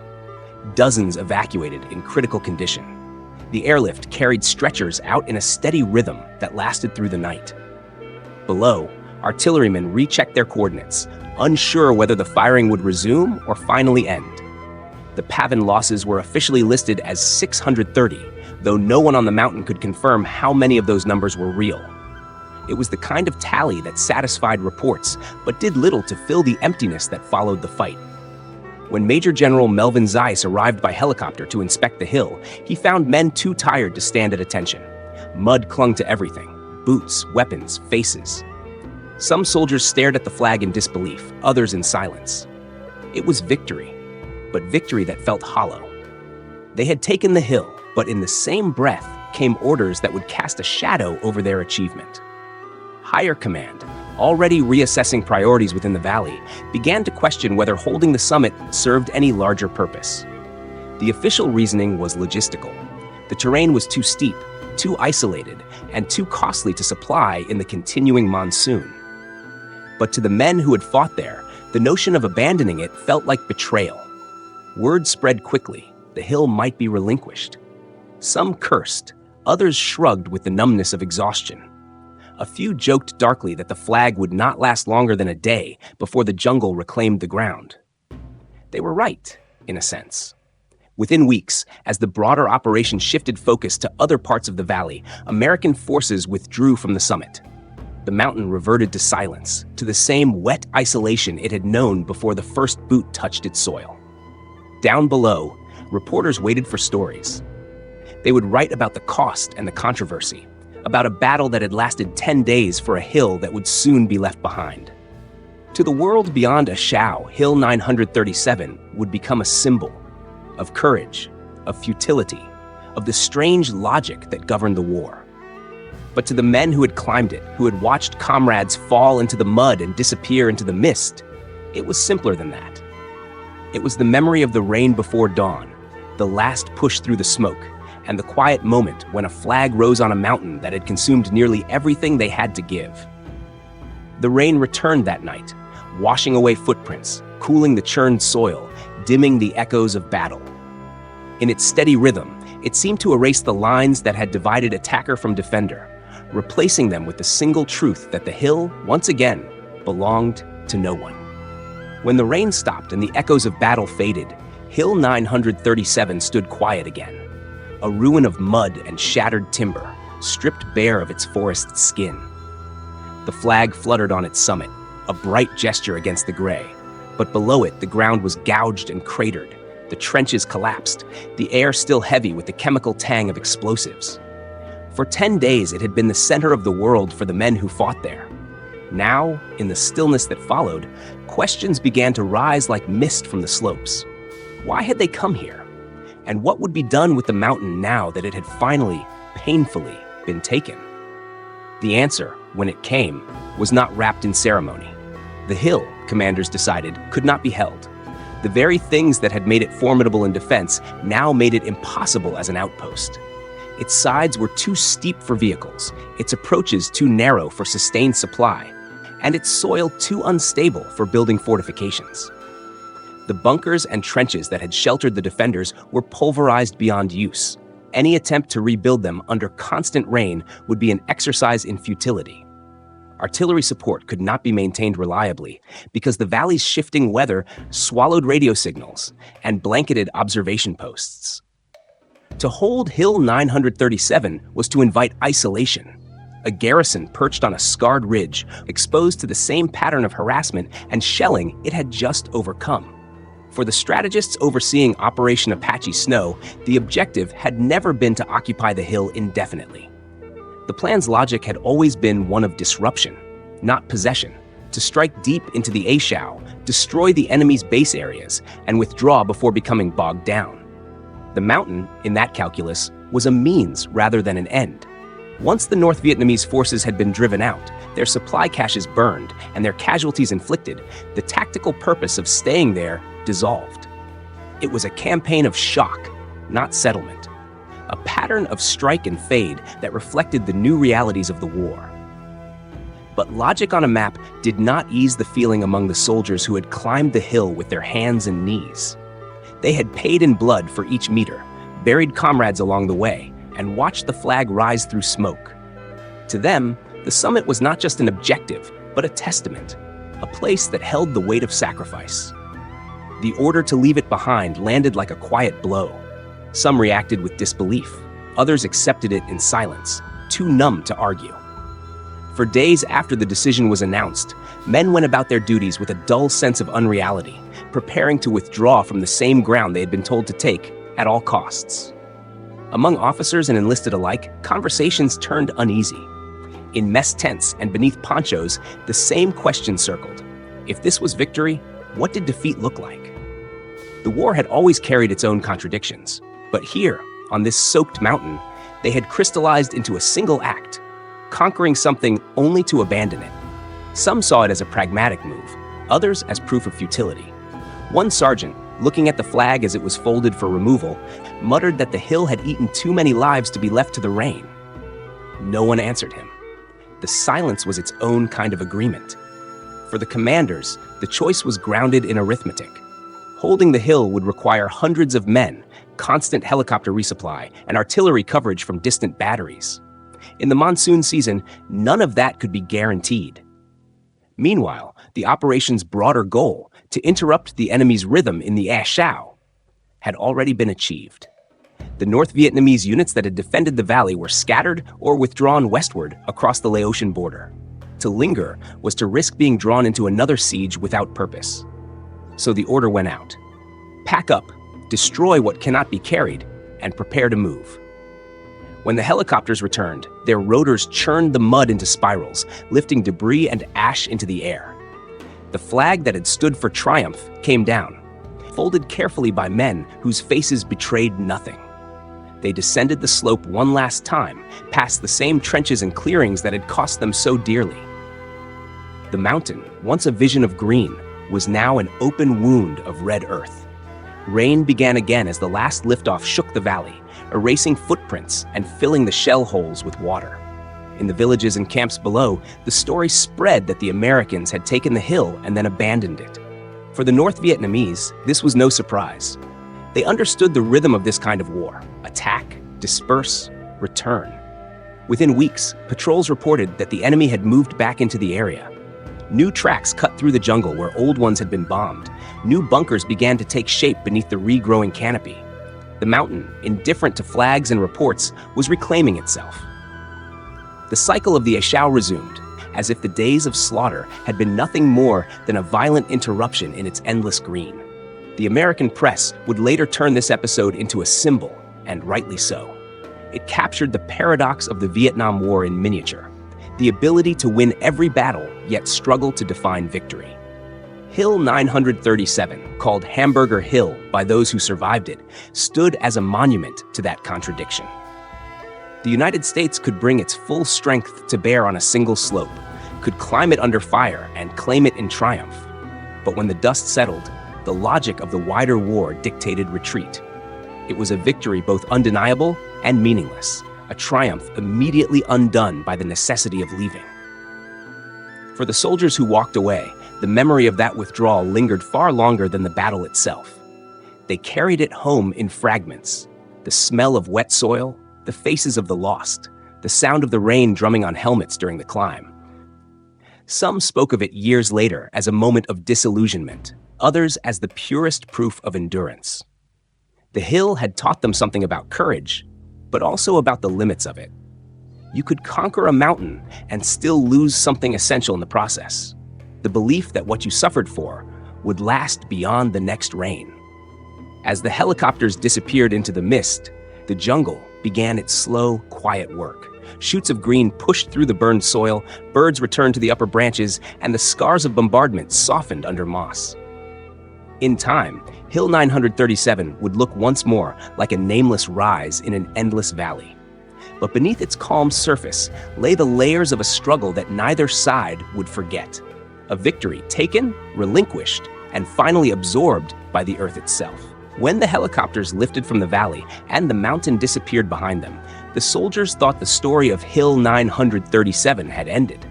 Dozens evacuated in critical condition. The airlift carried stretchers out in a steady rhythm that lasted through the night. Below, artillerymen rechecked their coordinates, unsure whether the firing would resume or finally end. The Pavan losses were officially listed as 630, though no one on the mountain could confirm how many of those numbers were real. It was the kind of tally that satisfied reports, but did little to fill the emptiness that followed the fight. When Major General Melvin Zeiss arrived by helicopter to inspect the hill, he found men too tired to stand at attention. Mud clung to everything: boots, weapons, faces. Some soldiers stared at the flag in disbelief, others in silence. It was victory, but victory that felt hollow. They had taken the hill, but in the same breath came orders that would cast a shadow over their achievement. Higher command, already reassessing priorities within the valley, began to question whether holding the summit served any larger purpose. The official reasoning was logistical. The terrain was too steep, too isolated, and too costly to supply in the continuing monsoon. But to the men who had fought there, the notion of abandoning it felt like betrayal. Word spread quickly: the hill might be relinquished. Some cursed, others shrugged with the numbness of exhaustion. A few joked darkly that the flag would not last longer than a day before the jungle reclaimed the ground. They were right, in a sense. Within weeks, as the broader operation shifted focus to other parts of the valley, American forces withdrew from the summit. The mountain reverted to silence, to the same wet isolation it had known before the first boot touched its soil. Down below, reporters waited for stories. They would write about the cost and the controversy, about a battle that had lasted 10 days for a hill that would soon be left behind. To the world beyond A Shau, Hill 937 would become a symbol of courage, of futility, of the strange logic that governed the war. But to the men who had climbed it, who had watched comrades fall into the mud and disappear into the mist, it was simpler than that. It was the memory of the rain before dawn, the last push through the smoke, and the quiet moment when a flag rose on a mountain that had consumed nearly everything they had to give. The rain returned that night, washing away footprints, cooling the churned soil, dimming the echoes of battle. In its steady rhythm, it seemed to erase the lines that had divided attacker from defender, replacing them with the single truth that the hill, once again, belonged to no one. When the rain stopped and the echoes of battle faded, Hill 937 stood quiet again. A ruin of mud and shattered timber, stripped bare of its forest skin. The flag fluttered on its summit, a bright gesture against the gray, but below it the ground was gouged and cratered, the trenches collapsed, the air still heavy with the chemical tang of explosives. For 10 days it had been the center of the world for the men who fought there. Now, in the stillness that followed, questions began to rise like mist from the slopes. Why had they come here? And what would be done with the mountain now that it had finally, painfully, been taken? The answer, when it came, was not wrapped in ceremony. The hill, commanders decided, could not be held. The very things that had made it formidable in defense now made it impossible as an outpost. Its sides were too steep for vehicles, its approaches too narrow for sustained supply, and its soil too unstable for building fortifications. The bunkers and trenches that had sheltered the defenders were pulverized beyond use. Any attempt to rebuild them under constant rain would be an exercise in futility. Artillery support could not be maintained reliably because the valley's shifting weather swallowed radio signals and blanketed observation posts. To hold Hill 937 was to invite isolation. A garrison perched on a scarred ridge, exposed to the same pattern of harassment and shelling it had just overcome. For the strategists overseeing Operation Apache Snow, the objective had never been to occupy the hill indefinitely. The plan's logic had always been one of disruption, not possession, to strike deep into the A Shau, destroy the enemy's base areas, and withdraw before becoming bogged down. The mountain, in that calculus, was a means rather than an end. Once the North Vietnamese forces had been driven out, their supply caches burned, and their casualties inflicted, the tactical purpose of staying there dissolved. It was a campaign of shock, not settlement. A pattern of strike and fade that reflected the new realities of the war. But logic on a map did not ease the feeling among the soldiers who had climbed the hill with their hands and knees. They had paid in blood for each meter, buried comrades along the way, and watched the flag rise through smoke. To them, the summit was not just an objective, but a testament, a place that held the weight of sacrifice. The order to leave it behind landed like a quiet blow. Some reacted with disbelief, others accepted it in silence, too numb to argue. For days after the decision was announced, men went about their duties with a dull sense of unreality, preparing to withdraw from the same ground they had been told to take at all costs. Among officers and enlisted alike, conversations turned uneasy. In mess tents and beneath ponchos, the same question circled. If this was victory, what did defeat look like? The war had always carried its own contradictions, but here, on this soaked mountain, they had crystallized into a single act, conquering something only to abandon it. Some saw it as a pragmatic move, others as proof of futility. One sergeant, looking at the flag as it was folded for removal, muttered that the hill had eaten too many lives to be left to the rain. No one answered him. The silence was its own kind of agreement. For the commanders, the choice was grounded in arithmetic. Holding the hill would require hundreds of men, constant helicopter resupply, and artillery coverage from distant batteries. In the monsoon season, none of that could be guaranteed. Meanwhile, the operation's broader goal, to interrupt the enemy's rhythm in the A Shau, had already been achieved. The North Vietnamese units that had defended the valley were scattered or withdrawn westward across the Laotian border. To linger was to risk being drawn into another siege without purpose. So the order went out. Pack up, destroy what cannot be carried, and prepare to move. When the helicopters returned, their rotors churned the mud into spirals, lifting debris and ash into the air. The flag that had stood for triumph came down, folded carefully by men whose faces betrayed nothing. They descended the slope one last time, past the same trenches and clearings that had cost them so dearly. The mountain, once a vision of green, was now an open wound of red earth. Rain began again as the last liftoff shook the valley, erasing footprints and filling the shell holes with water. In the villages and camps below, the story spread that the Americans had taken the hill and then abandoned it. For the North Vietnamese, this was no surprise. They understood the rhythm of this kind of war: attack, disperse, return. Within weeks, patrols reported that the enemy had moved back into the area. New tracks cut through the jungle where old ones had been bombed. New bunkers began to take shape beneath the regrowing canopy. The mountain, indifferent to flags and reports, was reclaiming itself. The cycle of the A Shau resumed, as if the days of slaughter had been nothing more than a violent interruption in its endless green. The American press would later turn this episode into a symbol, and rightly so. It captured the paradox of the Vietnam War in miniature: the ability to win every battle, yet struggle to define victory. Hill 937, called Hamburger Hill by those who survived it, stood as a monument to that contradiction. The United States could bring its full strength to bear on a single slope, could climb it under fire and claim it in triumph. But when the dust settled, the logic of the wider war dictated retreat. It was a victory both undeniable and meaningless, a triumph immediately undone by the necessity of leaving. For the soldiers who walked away, The memory of that withdrawal lingered far longer than the battle itself. They carried it home in fragments. The smell of wet soil, the faces of the lost, the sound of the rain drumming on helmets during the climb. Some spoke of it years later as a moment of disillusionment, others as the purest proof of endurance. The hill had taught them something about courage, but also about the limits of it. You could conquer a mountain and still lose something essential in the process. The belief that what you suffered for would last beyond the next rain. As the helicopters disappeared into the mist, the jungle began its slow, quiet work. Shoots of green pushed through the burned soil, birds returned to the upper branches, and the scars of bombardment softened under moss. In time, Hill 937 would look once more like a nameless rise in an endless valley. But beneath its calm surface lay the layers of a struggle that neither side would forget. A victory taken, relinquished, and finally absorbed by the earth itself. When the helicopters lifted from the valley and the mountain disappeared behind them, the soldiers thought the story of Hill 937 had ended.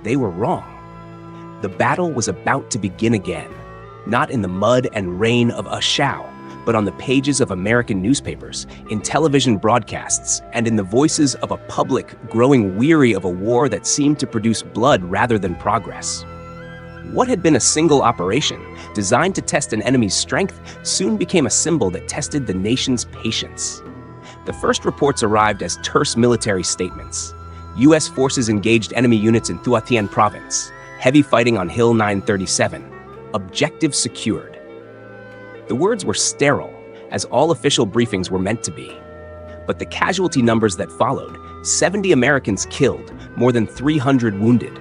They were wrong. The battle was about to begin again, not in the mud and rain of A Shau, but on the pages of American newspapers, in television broadcasts, and in the voices of a public growing weary of a war that seemed to produce blood rather than progress. What had been a single operation, designed to test an enemy's strength, soon became a symbol that tested the nation's patience. The first reports arrived as terse military statements. U.S. forces engaged enemy units in Thua Thien province. Heavy fighting on Hill 937. Objective secured. The words were sterile, as all official briefings were meant to be. But the casualty numbers that followed, 70 Americans killed, more than 300 wounded,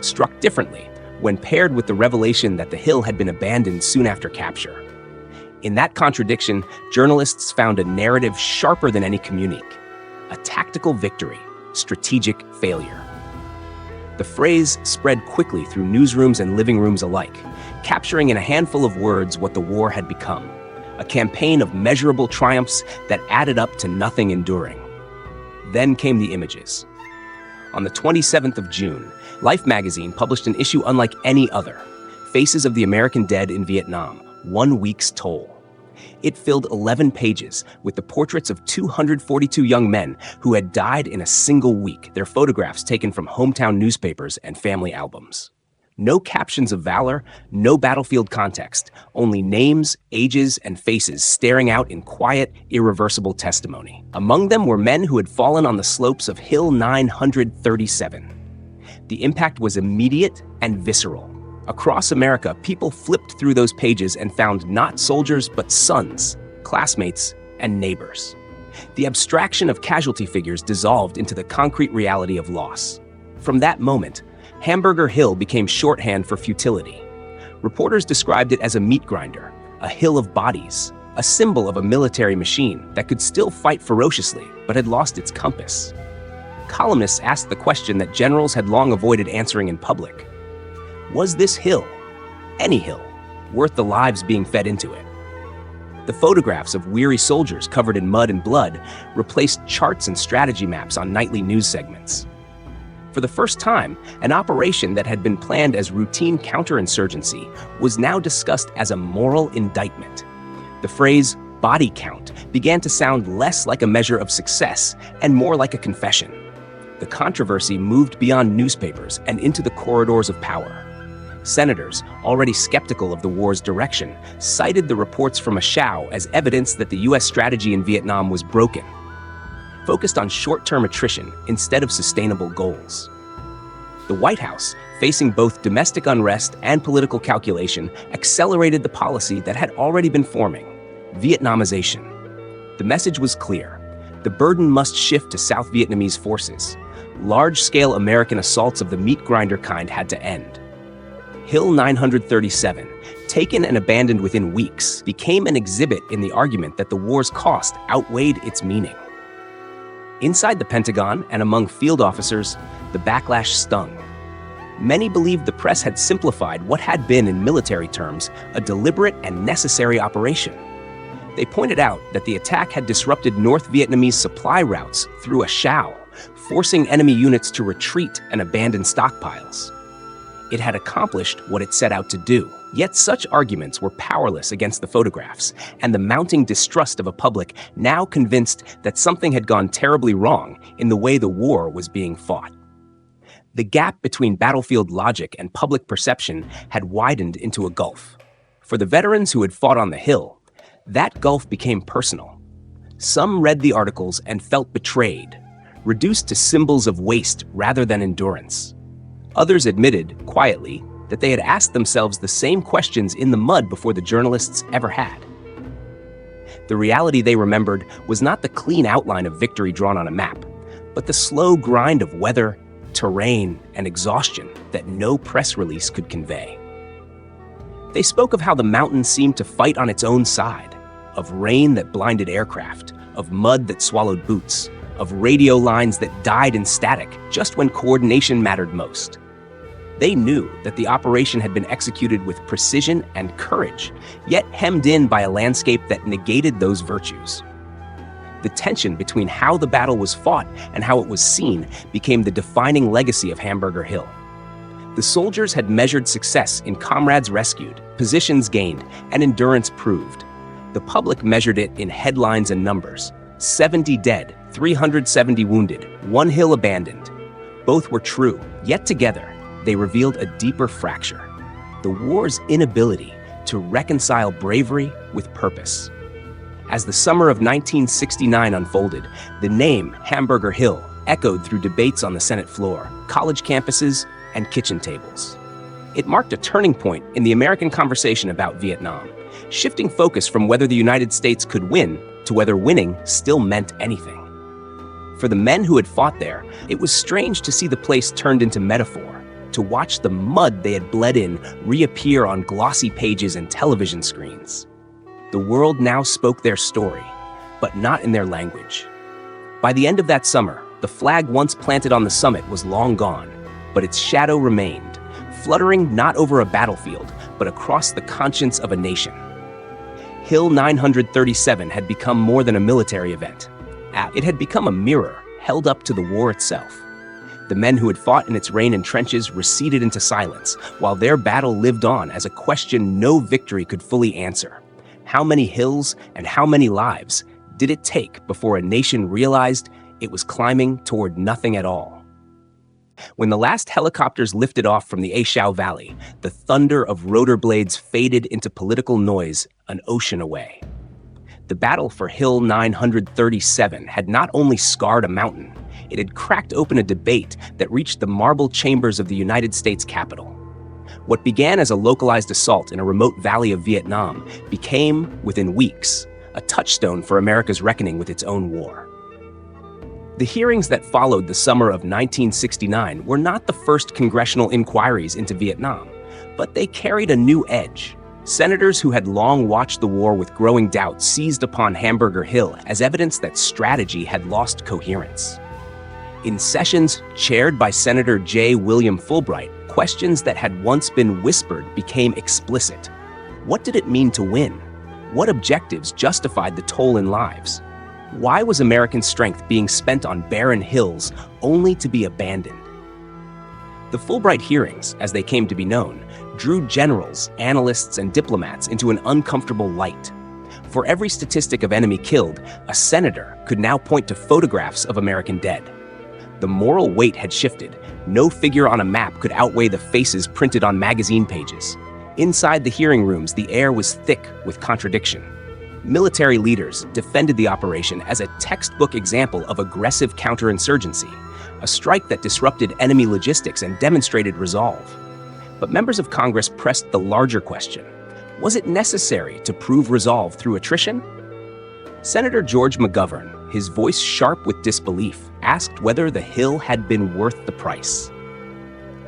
struck differently when paired with the revelation that the hill had been abandoned soon after capture. In that contradiction, journalists found a narrative sharper than any communique: a tactical victory, strategic failure. The phrase spread quickly through newsrooms and living rooms alike, capturing in a handful of words what the war had become: a campaign of measurable triumphs that added up to nothing enduring. Then came the images. On the 27th of June, Life magazine published an issue unlike any other: Faces of the American Dead in Vietnam, 1 week's toll. It filled 11 pages with the portraits of 242 young men who had died in a single week, their photographs taken from hometown newspapers and family albums. No captions of valor, no battlefield context, only names, ages, and faces staring out in quiet, irreversible testimony. Among them were men who had fallen on the slopes of Hill 937. The impact was immediate and visceral. Across America, people flipped through those pages and found not soldiers, but sons, classmates, and neighbors. The abstraction of casualty figures dissolved into the concrete reality of loss. From that moment, Hamburger Hill became shorthand for futility. Reporters described it as a meat grinder, a hill of bodies, a symbol of a military machine that could still fight ferociously but had lost its compass. Columnists asked the question that generals had long avoided answering in public: was this hill, any hill, worth the lives being fed into it? The photographs of weary soldiers covered in mud and blood replaced charts and strategy maps on nightly news segments. For the first time, an operation that had been planned as routine counterinsurgency was now discussed as a moral indictment. The phrase body count began to sound less like a measure of success and more like a confession. The controversy moved beyond newspapers and into the corridors of power. Senators, already skeptical of the war's direction, cited the reports from A Shau as evidence that the U.S. strategy in Vietnam was broken, focused on short-term attrition instead of sustainable goals. The White House, facing both domestic unrest and political calculation, accelerated the policy that had already been forming: Vietnamization. The message was clear: the burden must shift to South Vietnamese forces. Large-scale American assaults of the meat grinder kind had to end. Hill 937, taken and abandoned within weeks, became an exhibit in the argument that the war's cost outweighed its meaning. Inside the Pentagon and among field officers, the backlash stung. Many believed the press had simplified what had been, in military terms, a deliberate and necessary operation. They pointed out that the attack had disrupted North Vietnamese supply routes through A Shau, forcing enemy units to retreat and abandon stockpiles. It had accomplished what it set out to do. Yet such arguments were powerless against the photographs, and the mounting distrust of a public now convinced that something had gone terribly wrong in the way the war was being fought. The gap between battlefield logic and public perception had widened into a gulf. For the veterans who had fought on the Hill, that gulf became personal. Some read the articles and felt betrayed, reduced to symbols of waste rather than endurance. Others admitted, quietly, that they had asked themselves the same questions in the mud before the journalists ever had. The reality they remembered was not the clean outline of victory drawn on a map, but the slow grind of weather, terrain, and exhaustion that no press release could convey. They spoke of how the mountain seemed to fight on its own side, of rain that blinded aircraft, of mud that swallowed boots, of radio lines that died in static just when coordination mattered most. They knew that the operation had been executed with precision and courage, yet hemmed in by a landscape that negated those virtues. The tension between how the battle was fought and how it was seen became the defining legacy of Hamburger Hill. The soldiers had measured success in comrades rescued, positions gained, and endurance proved. The public measured it in headlines and numbers: 70 dead, 370 wounded, 1 hill abandoned. Both were true, yet together, they revealed a deeper fracture: the war's inability to reconcile bravery with purpose. As the summer of 1969 unfolded, the name Hamburger Hill echoed through debates on the Senate floor, college campuses, and kitchen tables. It marked a turning point in the American conversation about Vietnam, shifting focus from whether the United States could win to whether winning still meant anything. For the men who had fought there, it was strange to see the place turned into metaphor, to watch the mud they had bled in reappear on glossy pages and television screens. The world now spoke their story, but not in their language. By the end of that summer, the flag once planted on the summit was long gone, but its shadow remained, fluttering not over a battlefield, but across the conscience of a nation. Hill 937 had become more than a military event. It had become a mirror held up to the war itself. The men who had fought in its rain and trenches receded into silence, while their battle lived on as a question no victory could fully answer. How many hills and how many lives did it take before a nation realized it was climbing toward nothing at all? When the last helicopters lifted off from the A Shau Valley, the thunder of rotor blades faded into political noise an ocean away. The battle for Hill 937 had not only scarred a mountain, it had cracked open a debate that reached the marble chambers of the United States Capitol. What began as a localized assault in a remote valley of Vietnam became, within weeks, a touchstone for America's reckoning with its own war. The hearings that followed the summer of 1969 were not the first congressional inquiries into Vietnam, but they carried a new edge. Senators who had long watched the war with growing doubt seized upon Hamburger Hill as evidence that strategy had lost coherence. In sessions chaired by Senator J. William Fulbright, questions that had once been whispered became explicit. What did it mean to win? What objectives justified the toll in lives? Why was American strength being spent on barren hills only to be abandoned? The Fulbright hearings, as they came to be known, drew generals, analysts, and diplomats into an uncomfortable light. For every statistic of enemy killed, a senator could now point to photographs of American dead. The moral weight had shifted. No figure on a map could outweigh the faces printed on magazine pages. Inside the hearing rooms, the air was thick with contradiction. Military leaders defended the operation as a textbook example of aggressive counterinsurgency, a strike that disrupted enemy logistics and demonstrated resolve. But members of Congress pressed the larger question: was it necessary to prove resolve through attrition? Senator George McGovern, his voice sharp with disbelief, asked whether the Hill had been worth the price.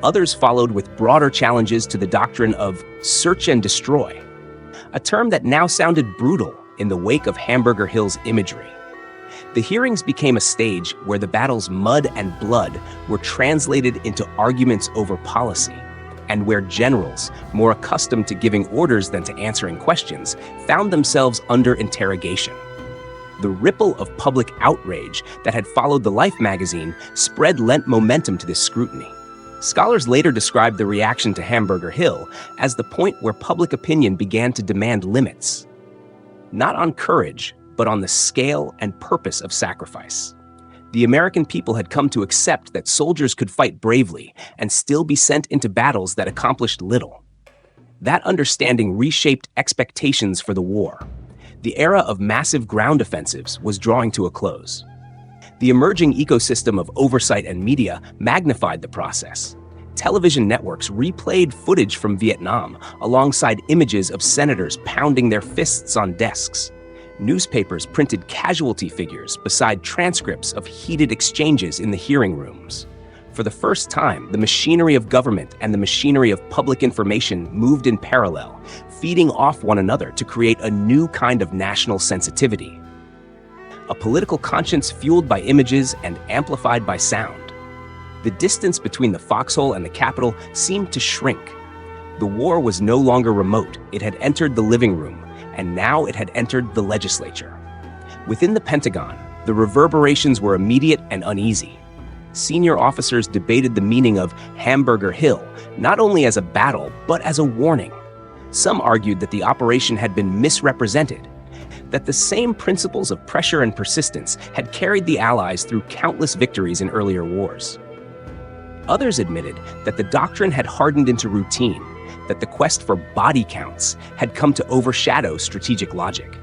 Others followed with broader challenges to the doctrine of search and destroy, a term that now sounded brutal in the wake of Hamburger Hill's imagery. The hearings became a stage where the battle's mud and blood were translated into arguments over policy, and where generals, more accustomed to giving orders than to answering questions, found themselves under interrogation. The ripple of public outrage that had followed the Life magazine spread lent momentum to this scrutiny. Scholars later described the reaction to Hamburger Hill as the point where public opinion began to demand limits, not on courage, but on the scale and purpose of sacrifice. The American people had come to accept that soldiers could fight bravely and still be sent into battles that accomplished little. That understanding reshaped expectations for the war. The era of massive ground offensives was drawing to a close. The emerging ecosystem of oversight and media magnified the process. Television networks replayed footage from Vietnam alongside images of senators pounding their fists on desks. Newspapers printed casualty figures beside transcripts of heated exchanges in the hearing rooms. For the first time, the machinery of government and the machinery of public information moved in parallel, feeding off one another to create a new kind of national sensitivity. A political conscience fueled by images and amplified by sound. The distance between the foxhole and the Capitol seemed to shrink. The war was no longer remote. It had entered the living room, and now it had entered the legislature. Within the Pentagon, the reverberations were immediate and uneasy. Senior officers debated the meaning of Hamburger Hill, not only as a battle, but as a warning. Some argued that the operation had been misrepresented, that the same principles of pressure and persistence had carried the Allies through countless victories in earlier wars. Others admitted that the doctrine had hardened into routine, that the quest for body counts had come to overshadow strategic logic.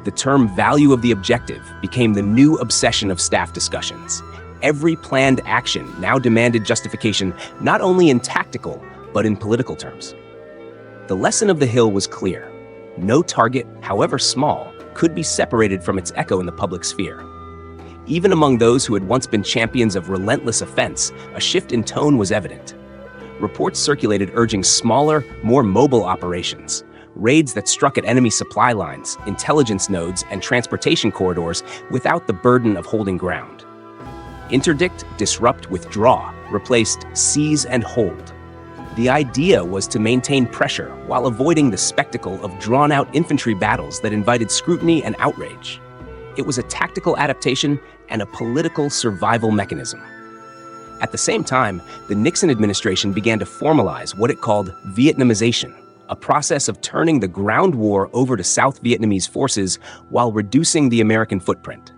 The term value of the objective became the new obsession of staff discussions. Every planned action now demanded justification not only in tactical, but in political terms. The lesson of the Hill was clear. No target, however small, could be separated from its echo in the public sphere. Even among those who had once been champions of relentless offense, a shift in tone was evident. Reports circulated urging smaller, more mobile operations, raids that struck at enemy supply lines, intelligence nodes, and transportation corridors without the burden of holding ground. Interdict, disrupt, withdraw replaced seize and hold. The idea was to maintain pressure while avoiding the spectacle of drawn-out infantry battles that invited scrutiny and outrage. It was a tactical adaptation and a political survival mechanism. At the same time, the Nixon administration began to formalize what it called Vietnamization, a process of turning the ground war over to South Vietnamese forces while reducing the American footprint.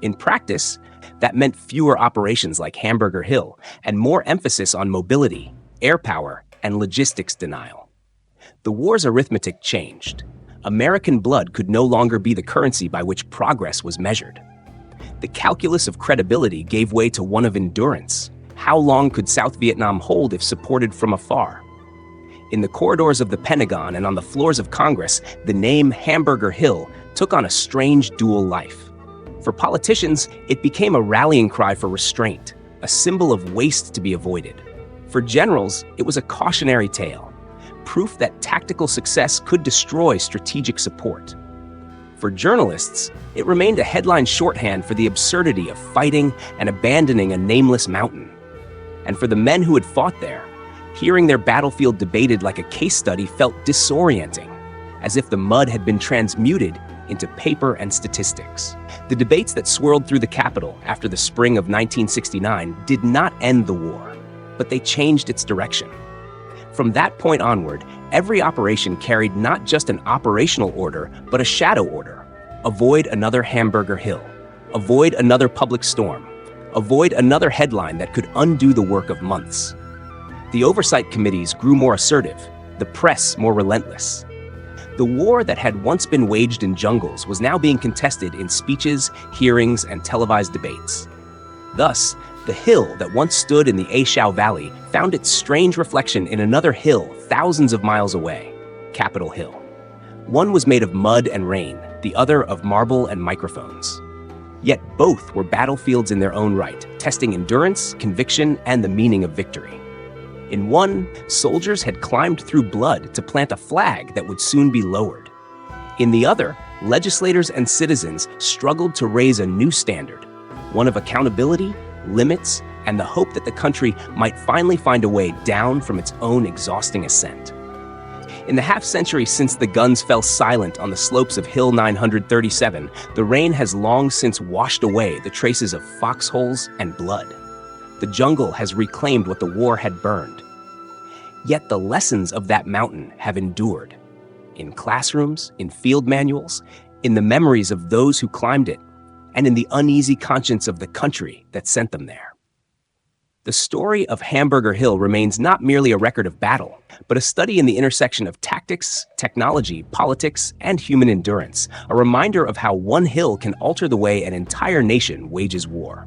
In practice, that meant fewer operations like Hamburger Hill and more emphasis on mobility, air power, and logistics denial. The war's arithmetic changed. American blood could no longer be the currency by which progress was measured. The calculus of credibility gave way to one of endurance. How long could South Vietnam hold if supported from afar? In the corridors of the Pentagon and on the floors of Congress, the name Hamburger Hill took on a strange dual life. For politicians, it became a rallying cry for restraint, a symbol of waste to be avoided. For generals, it was a cautionary tale, proof that tactical success could destroy strategic support. For journalists, it remained a headline shorthand for the absurdity of fighting and abandoning a nameless mountain. And for the men who had fought there, hearing their battlefield debated like a case study felt disorienting, as if the mud had been transmuted into paper and statistics. The debates that swirled through the Capitol after the spring of 1969 did not end the war, but they changed its direction. From that point onward, every operation carried not just an operational order, but a shadow order. Avoid another Hamburger Hill. Avoid another public storm. Avoid another headline that could undo the work of months. The oversight committees grew more assertive, the press more relentless. The war that had once been waged in jungles was now being contested in speeches, hearings, and televised debates. Thus, the hill that once stood in the A Shau Valley found its strange reflection in another hill thousands of miles away, Capitol Hill. One was made of mud and rain, the other of marble and microphones. Yet both were battlefields in their own right, testing endurance, conviction, and the meaning of victory. In one, soldiers had climbed through blood to plant a flag that would soon be lowered. In the other, legislators and citizens struggled to raise a new standard, one of accountability, limits, and the hope that the country might finally find a way down from its own exhausting ascent. In the half-century since the guns fell silent on the slopes of Hill 937, the rain has long since washed away the traces of foxholes and blood. The jungle has reclaimed what the war had burned. Yet the lessons of that mountain have endured. In classrooms, in field manuals, in the memories of those who climbed it, and in the uneasy conscience of the country that sent them there. The story of Hamburger Hill remains not merely a record of battle, but a study in the intersection of tactics, technology, politics, and human endurance, a reminder of how one hill can alter the way an entire nation wages war.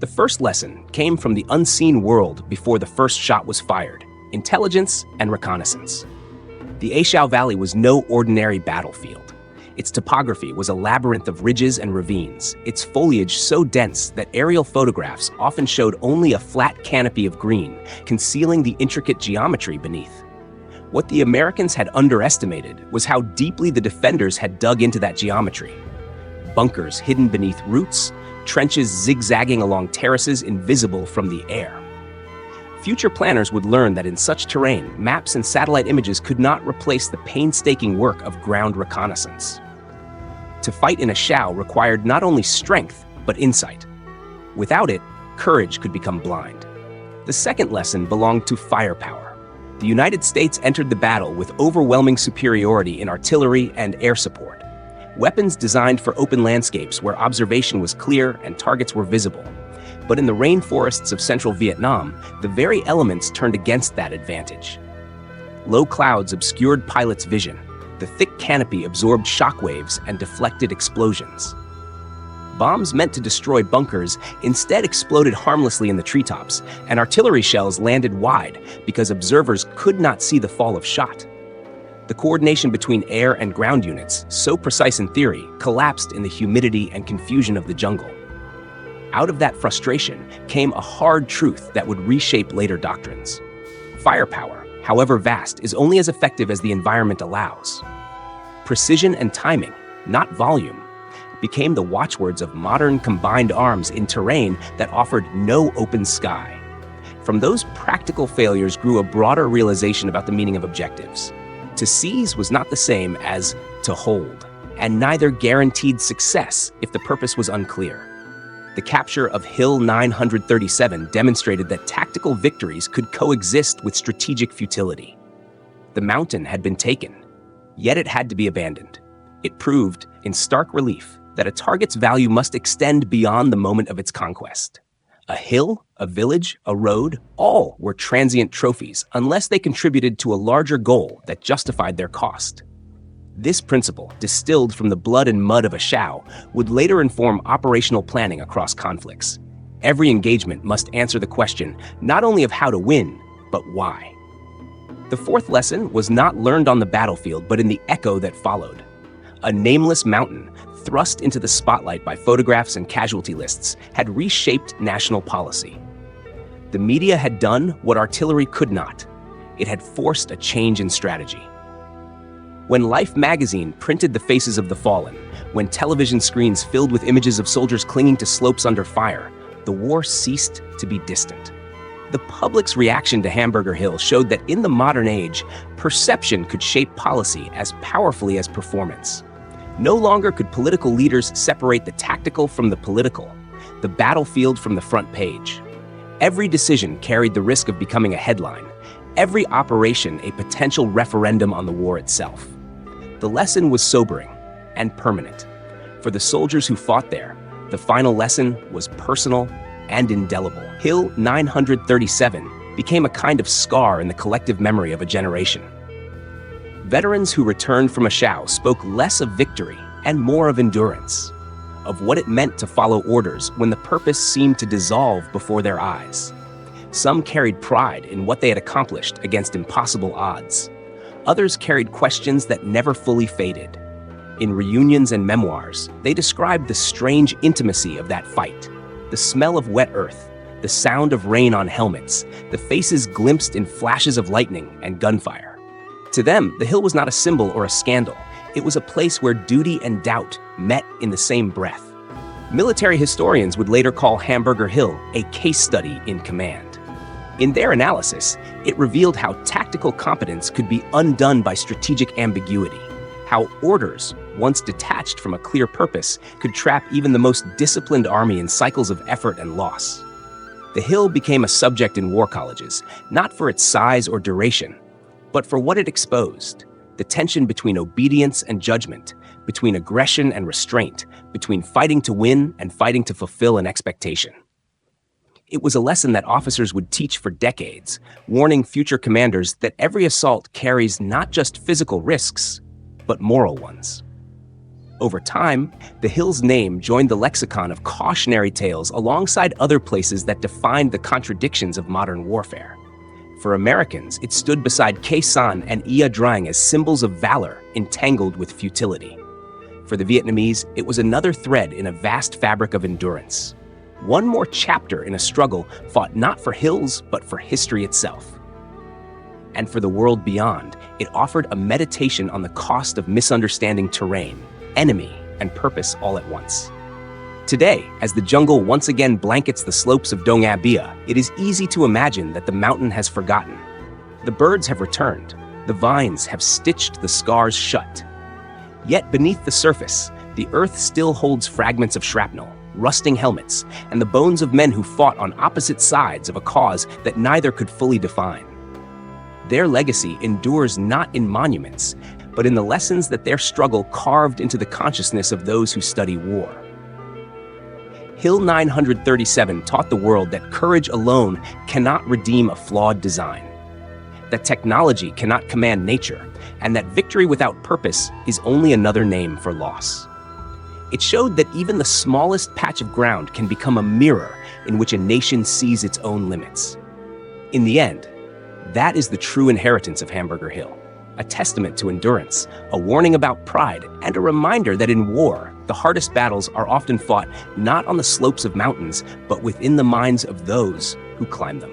The first lesson came from the unseen world before the first shot was fired: intelligence and reconnaissance. The A Shau Valley was no ordinary battlefield. Its topography was a labyrinth of ridges and ravines, its foliage so dense that aerial photographs often showed only a flat canopy of green, concealing the intricate geometry beneath. What the Americans had underestimated was how deeply the defenders had dug into that geometry. Bunkers hidden beneath roots, trenches zigzagging along terraces invisible from the air. Future planners would learn that in such terrain, maps and satellite images could not replace the painstaking work of ground reconnaissance. To fight in a Shau required not only strength, but insight. Without it, courage could become blind. The second lesson belonged to firepower. The United States entered the battle with overwhelming superiority in artillery and air support. Weapons designed for open landscapes where observation was clear and targets were visible. But in the rainforests of central Vietnam, the very elements turned against that advantage. Low clouds obscured pilots' vision. The thick canopy absorbed shockwaves and deflected explosions. Bombs meant to destroy bunkers instead exploded harmlessly in the treetops, and artillery shells landed wide because observers could not see the fall of shot. The coordination between air and ground units, so precise in theory, collapsed in the humidity and confusion of the jungle. Out of that frustration came a hard truth that would reshape later doctrines. Firepower, however vast, is only as effective as the environment allows. Precision and timing, not volume, became the watchwords of modern combined arms in terrain that offered no open sky. From those practical failures grew a broader realization about the meaning of objectives. To seize was not the same as to hold, and neither guaranteed success if the purpose was unclear. The capture of Hill 937 demonstrated that tactical victories could coexist with strategic futility. The mountain had been taken, yet it had to be abandoned. It proved, in stark relief, that a target's value must extend beyond the moment of its conquest. A hill, a village, a road, all were transient trophies unless they contributed to a larger goal that justified their cost. This principle, distilled from the blood and mud of a Shau, would later inform operational planning across conflicts. Every engagement must answer the question not only of how to win, but why. The fourth lesson was not learned on the battlefield, but in the echo that followed. A nameless mountain, thrust into the spotlight by photographs and casualty lists, had reshaped national policy. The media had done what artillery could not. It had forced a change in strategy. When Life magazine printed the faces of the fallen, when television screens filled with images of soldiers clinging to slopes under fire, the war ceased to be distant. The public's reaction to Hamburger Hill showed that in the modern age, perception could shape policy as powerfully as performance. No longer could political leaders separate the tactical from the political, the battlefield from the front page. Every decision carried the risk of becoming a headline, every operation a potential referendum on the war itself. The lesson was sobering and permanent. For the soldiers who fought there, the final lesson was personal and indelible. Hill 937 became a kind of scar in the collective memory of a generation. Veterans who returned from a Shau spoke less of victory and more of endurance, of what it meant to follow orders when the purpose seemed to dissolve before their eyes. Some carried pride in what they had accomplished against impossible odds. Others carried questions that never fully faded. In reunions and memoirs, they described the strange intimacy of that fight, the smell of wet earth, the sound of rain on helmets, the faces glimpsed in flashes of lightning and gunfire. To them, the hill was not a symbol or a scandal. It was a place where duty and doubt met in the same breath. Military historians would later call Hamburger Hill a case study in command. In their analysis, it revealed how tactical competence could be undone by strategic ambiguity, how orders, once detached from a clear purpose, could trap even the most disciplined army in cycles of effort and loss. The hill became a subject in war colleges, not for its size or duration, but for what it exposed: the tension between obedience and judgment, between aggression and restraint, between fighting to win and fighting to fulfill an expectation. It was a lesson that officers would teach for decades, warning future commanders that every assault carries not just physical risks, but moral ones. Over time, the hill's name joined the lexicon of cautionary tales alongside other places that defined the contradictions of modern warfare. For Americans, it stood beside Khe Sanh and Ia Drang as symbols of valor entangled with futility. For the Vietnamese, it was another thread in a vast fabric of endurance. One more chapter in a struggle fought not for hills, but for history itself. And for the world beyond, it offered a meditation on the cost of misunderstanding terrain, enemy, and purpose all at once. Today, as the jungle once again blankets the slopes of Dong A Bia, it is easy to imagine that the mountain has forgotten. The birds have returned, the vines have stitched the scars shut. Yet beneath the surface, the earth still holds fragments of shrapnel, rusting helmets, and the bones of men who fought on opposite sides of a cause that neither could fully define. Their legacy endures not in monuments, but in the lessons that their struggle carved into the consciousness of those who study war. Hill 937 taught the world that courage alone cannot redeem a flawed design, that technology cannot command nature, and that victory without purpose is only another name for loss. It showed that even the smallest patch of ground can become a mirror in which a nation sees its own limits. In the end, that is the true inheritance of Hamburger Hill. A testament to endurance, a warning about pride, and a reminder that in war, the hardest battles are often fought not on the slopes of mountains, but within the minds of those who climb them.